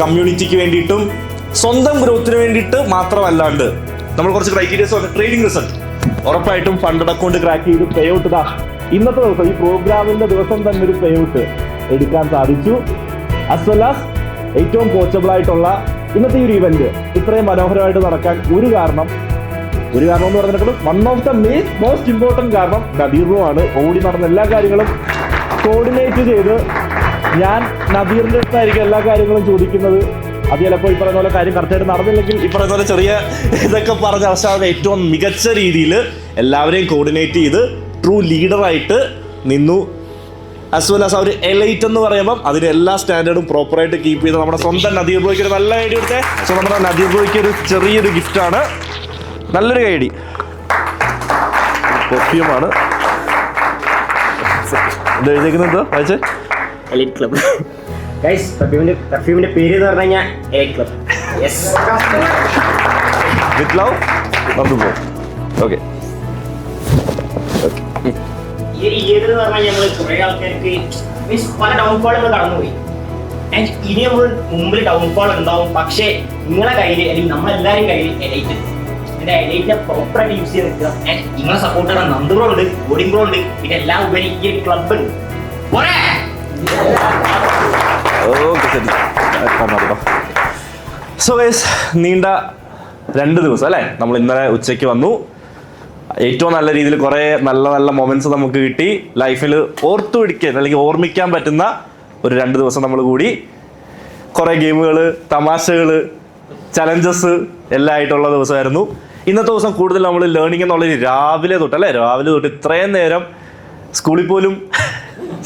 കമ്മ്യൂണിറ്റിക്ക് വേണ്ടിയിട്ടും സ്വന്തം ഗ്രോത്തിന് വേണ്ടിയിട്ട് മാത്രമല്ലാണ്ട് നമ്മൾ കുറച്ച് ക്രൈറ്റീരിയസ് വന്നു. ട്രേഡിംഗ് റിസൾട്ട് ഉറപ്പായിട്ടും ഫണ്ട് അക്കൗണ്ട് ക്രാക്ക് ചെയ്ത് പേ ഔട്ട് ഇന്നത്തെ ദിവസം ഈ പ്രോഗ്രാമിന്റെ ദിവസം തന്നെ ഒരു പേ ഔട്ട് എടുക്കാൻ സാധിച്ചു. ആസ് വെൽ ആസ് ഏറ്റവും കോച്ചബിൾ ആയിട്ടുള്ള ഇന്നത്തെ ഈ ഒരു ഇവന്റ് ഇത്രയും മനോഹരമായിട്ട് നടക്കാൻ ഒരു കാരണം എന്ന് പറഞ്ഞിട്ട് one of the most important കാരണം നദീർ ബ്രോ ആണ്. ഓടി നടന്ന എല്ലാ കാര്യങ്ങളും കോർഡിനേറ്റ് ചെയ്ത് ഞാൻ നദീറിന്റെ അടുത്തായിരിക്കും എല്ലാ കാര്യങ്ങളും ചോദിക്കുന്നത്. അത് ചിലപ്പോൾ ഈ പറയുന്ന പോലെ കാര്യം കറക്റ്റായിട്ട് നടന്നില്ലെങ്കിൽ ഈ പറയുന്ന പോലെ ചെറിയ ഇതൊക്കെ പറഞ്ഞ അവസാനം ഏറ്റവും മികച്ച രീതിയിൽ എല്ലാവരെയും കോർഡിനേറ്റ് ചെയ്ത് ട്രൂ ലീഡറായിട്ട് നിന്നു. ആസ് വെൽ ആസ് ആ ഒരു എലൈറ്റ് എന്ന് പറയുമ്പം അതിന് എല്ലാ സ്റ്റാൻഡേർഡും പ്രോപ്പറായിട്ട് കീപ്പ് ചെയ്ത് നമ്മുടെ സ്വന്തം നദീർ ബ്രോയ്ക്ക് ഒരു നല്ല ഐഡിയ എടുത്തേ. സോ നമ്മുടെ നദീർ ബ്രോയ്ക്ക് ഒരു ചെറിയൊരു ഗിഫ്റ്റാണ്, നല്ലൊരു ഐഡി പെർഫ്യൂമാണ്. ഇത് എഴുതിക്കുന്നത് വായിച്ചേ, എലൈറ്റ് ക്ലബ്. ഗൈസ്, പെർഫ്യൂമിന്റെ പേര് എന്ന് പറഞ്ഞു കഴിഞ്ഞാൽ elite club. Yes, with love Nandu bro. Okay, ഈ ഇയർ എന്ന് പറഞ്ഞാൽ ഞങ്ങൾ കുറെ ആൾക്കാർക്ക് മീൻസ് പല ഡൗൺഫോളുകൾ കടന്നുപോയി. ആൻഡ് ഇനി നമ്മൾ മുമ്പിൽ ഡൗൺഫോൾ ഉണ്ടാവും. പക്ഷേ നിങ്ങളെ കയ്യിൽ അല്ലെങ്കിൽ നമ്മളെല്ലാവരും കയ്യിൽ എലൈറ്റ് ഉണ്ട്. എലൈറ്റിനെ പ്രോപ്പറായിട്ട് യൂസ് ചെയ്ത് നിൽക്കുക. ആൻഡ് നിങ്ങളെ സപ്പോർട്ട് ചെയ്യുന്ന നന്ദു ബ്രോ ഉണ്ട്, ഗോഡിംഗ് ബ്രോ ഉണ്ട്, പിന്നെ എല്ലാം ഉപരി ഈ ഒരു ക്ലബ് ഉണ്ട്. സോ ഗൈസ്, നീണ്ട 2 ദിവസം അല്ലേ, നമ്മൾ ഇന്നലെ ഉച്ചയ്ക്ക് വന്നു. ഏറ്റവും നല്ല രീതിയിൽ കുറേ നല്ല മൊമെന്റ്സ് നമുക്ക് കിട്ടി. ലൈഫിൽ ഓർത്തുപിടിക്കാൻ അല്ലെങ്കിൽ ഓർമ്മിക്കാൻ പറ്റുന്ന ഒരു 2 ദിവസം നമ്മൾ കൂടി. കുറേ ഗെയിമുകൾ, തമാശകൾ, ചലഞ്ചസ് എല്ലാം ആയിട്ടുള്ള ദിവസമായിരുന്നു. ഇന്നത്തെ ദിവസം കൂടുതൽ നമ്മൾ ലേണിംഗ് എന്നുള്ളത് രാവിലെ തൊട്ട് ഇത്രയും നേരം സ്കൂളിൽ പോലും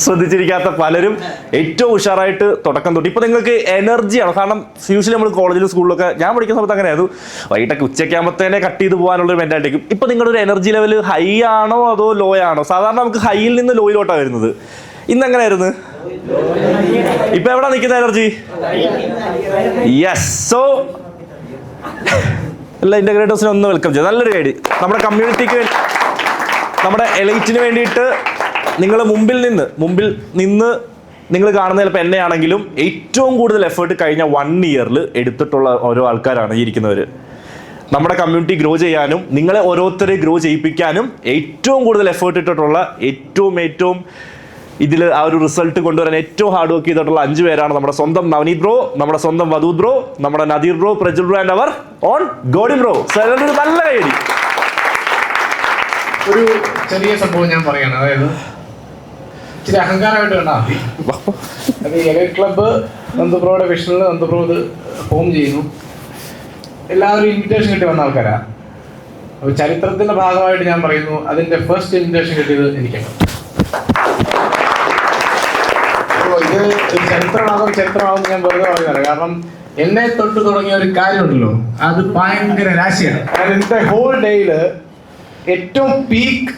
ശ്രദ്ധിച്ചിരിക്കാത്ത പലരും ഏറ്റവും ഉഷാറായിട്ട് തുടക്കം തൊട്ട് ഇപ്പോൾ നിങ്ങൾക്ക് എനർജിയാണ്. കാരണം യൂഷ്വലി നമ്മൾ കോളേജിലും സ്കൂളിലൊക്കെ ഞാൻ പഠിക്കുന്ന സമയത്ത് അങ്ങനെയായിരുന്നു, വൈകിട്ടൊക്കെ ഉച്ചയ്ക്കാകുമ്പോഴത്തേനെ കട്ട് ചെയ്ത് പോകാനുള്ളൊരു മെൻറ്റാലിറ്റിക്കും. ഇപ്പോൾ നിങ്ങളുടെ ഒരു എനർജി ലെവൽ ഹൈ ആണോ അതോ ലോ ആണോ? സാധാരണ നമുക്ക് ഹൈയിൽ നിന്ന് ലോയിലോട്ടാണ് വരുന്നത്. ഇന്ന് എങ്ങനെയായിരുന്നു? ഇപ്പൊ എവിടെ നിൽക്കുന്ന എനർജി? യെസ്. സോ എല്ലാ ഇന്റഗ്രേറ്റേഴ്സിനെ ഒന്ന് വെൽക്കം ചെയ്തു. നല്ലൊരു ഐഡിയ നമ്മുടെ കമ്മ്യൂണിറ്റിക്ക്, നമ്മുടെ എലൈറ്റിന് വേണ്ടിയിട്ട് നിങ്ങൾ മുമ്പിൽ നിന്ന് നിങ്ങൾ കാണുന്ന ചിലപ്പോൾ എന്നെയാണെങ്കിലും ഏറ്റവും കൂടുതൽ എഫേർട്ട് കഴിഞ്ഞ 1 ഇയറിൽ എടുത്തിട്ടുള്ള ഓരോ ആൾക്കാരാണ് ഈ ഇരിക്കുന്നവർ. നമ്മുടെ കമ്മ്യൂണിറ്റി ഗ്രോ ചെയ്യാനും നിങ്ങളെ ഓരോരുത്തരെ ഗ്രോ ചെയ്യിപ്പിക്കാനും ഏറ്റവും കൂടുതൽ എഫേർട്ട് ഇട്ടിട്ടുള്ള ഏറ്റവും ഇതിൽ ആ ഒരു റിസൾട്ട് കൊണ്ടുവരാൻ ഏറ്റവും ഹാർഡ് വർക്ക് ചെയ്തിട്ടുള്ള 5 പേരാണ് നമ്മുടെ സ്വന്തം നവനീത് ബ്രോ, നമ്മുടെ സ്വന്തം വധൂത് ബ്രോ, നമ്മുടെ Nadeer bro, Prajul bro and our own Godi bro. ഒരു നല്ല ഐഡി. ഒരു ചെറിയ സംഭവം ഞാൻ പറയാണ്, അതായത് ഇച്ചിരി അഹങ്കാരമായിട്ട് കണ്ടാൽ മതി. അത് എലൈറ്റ് ക്ലബ്ബ് നന്ദുബ്രോയുടെ വിഷനിൽ നന്ദുബ്രോ ഇത് ഫോം ചെയ്യുന്നു. എല്ലാവരും ഇൻവിറ്റേഷൻ കിട്ടി വന്ന ആൾക്കാരാ. അപ്പോൾ ചരിത്രത്തിന്റെ ഭാഗമായിട്ട് ഞാൻ പറയുന്നു, അതിന്റെ ഫസ്റ്റ് ഇൻവിറ്റേഷൻ കിട്ടിയത് എനിക്കാണ്. അപ്പോൾ ഇത് ചരിത്രമാകും ഞാൻ വെറുതെ പറയുന്നില്ല. കാരണം എന്നെ തൊട്ട് തുടങ്ങിയ ഒരു കാര്യമുണ്ടല്ലോ, അത് ഭയങ്കര രാശിയാണ്. ഇന്നത്തെ ഹോൾ ഡേയില് ഏറ്റവും പീക്ക്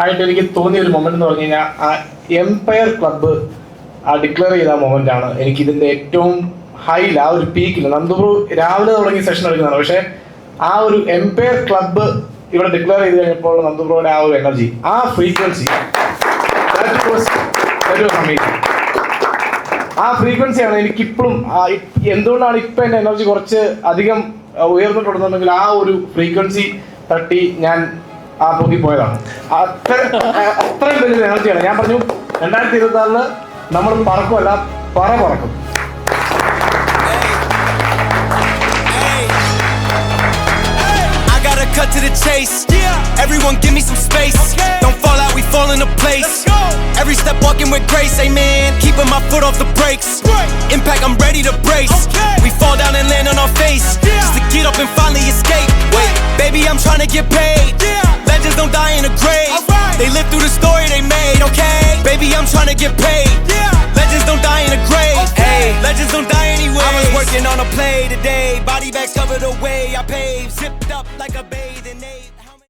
ആയിട്ട് എനിക്ക് തോന്നിയ ഒരു മൊമെന്റ് എന്ന് പറഞ്ഞു കഴിഞ്ഞാൽ ആ എംപയർ ക്ലബ്ബ് ഡിക്ലെയർ ചെയ്ത മൊമെന്റ് ആണ് എനിക്ക് ഇതിന്റെ ഏറ്റവും ഹൈയിൽ, ആ ഒരു പീക്കിൽ. നന്ദുബ്രു രാവിലെ തുടങ്ങി സെഷൻ എടുക്കുന്നതാണ്, പക്ഷെ ആ ഒരു എംപയർ ക്ലബ്ബ് ഇവിടെ ഡിക്ലെയർ ചെയ്ത് കഴിഞ്ഞപ്പോൾ നന്ദുബ്രോയുടെ ആ ഒരു എനർജി, ആ ഫ്രീക്വൻസി, ആ ഫ്രീക്വൻസിയാണ് എനിക്കിപ്പോഴും എന്തുകൊണ്ടാണ് ഇപ്പം എൻ്റെ എനർജി കുറച്ച് അധികം ഉയർന്നിട്ടുണ്ടെന്നുണ്ടെങ്കിൽ ആ ഒരു ഫ്രീക്വൻസി തട്ടി ഞാൻ ആ പൊക്കി പോയതാണ്. അത്രയും വലിയൊരു എനർജിയാണ്. ഞാൻ പറഞ്ഞു 2024 നമ്മൾ പറക്കുമല്ല, പറക്കും. Cut to the chase. Everyone give me some space. Don't fall out, we fall into place. Every step walking with grace, amen. Keeping my foot off the brakes. Impact, I'm ready to brace. We fall down and land on our face, just to get up and finally escape. Wait, baby, I'm trying to get paid. Legends don't die in a grave. They live through the story they made, okay? Baby, I'm trying to get paid. Legends don't die in a grave. Hey, legends don't die anyway. I was working on a play today. Body bags covered away. I paved, zipped up like a bathing ape.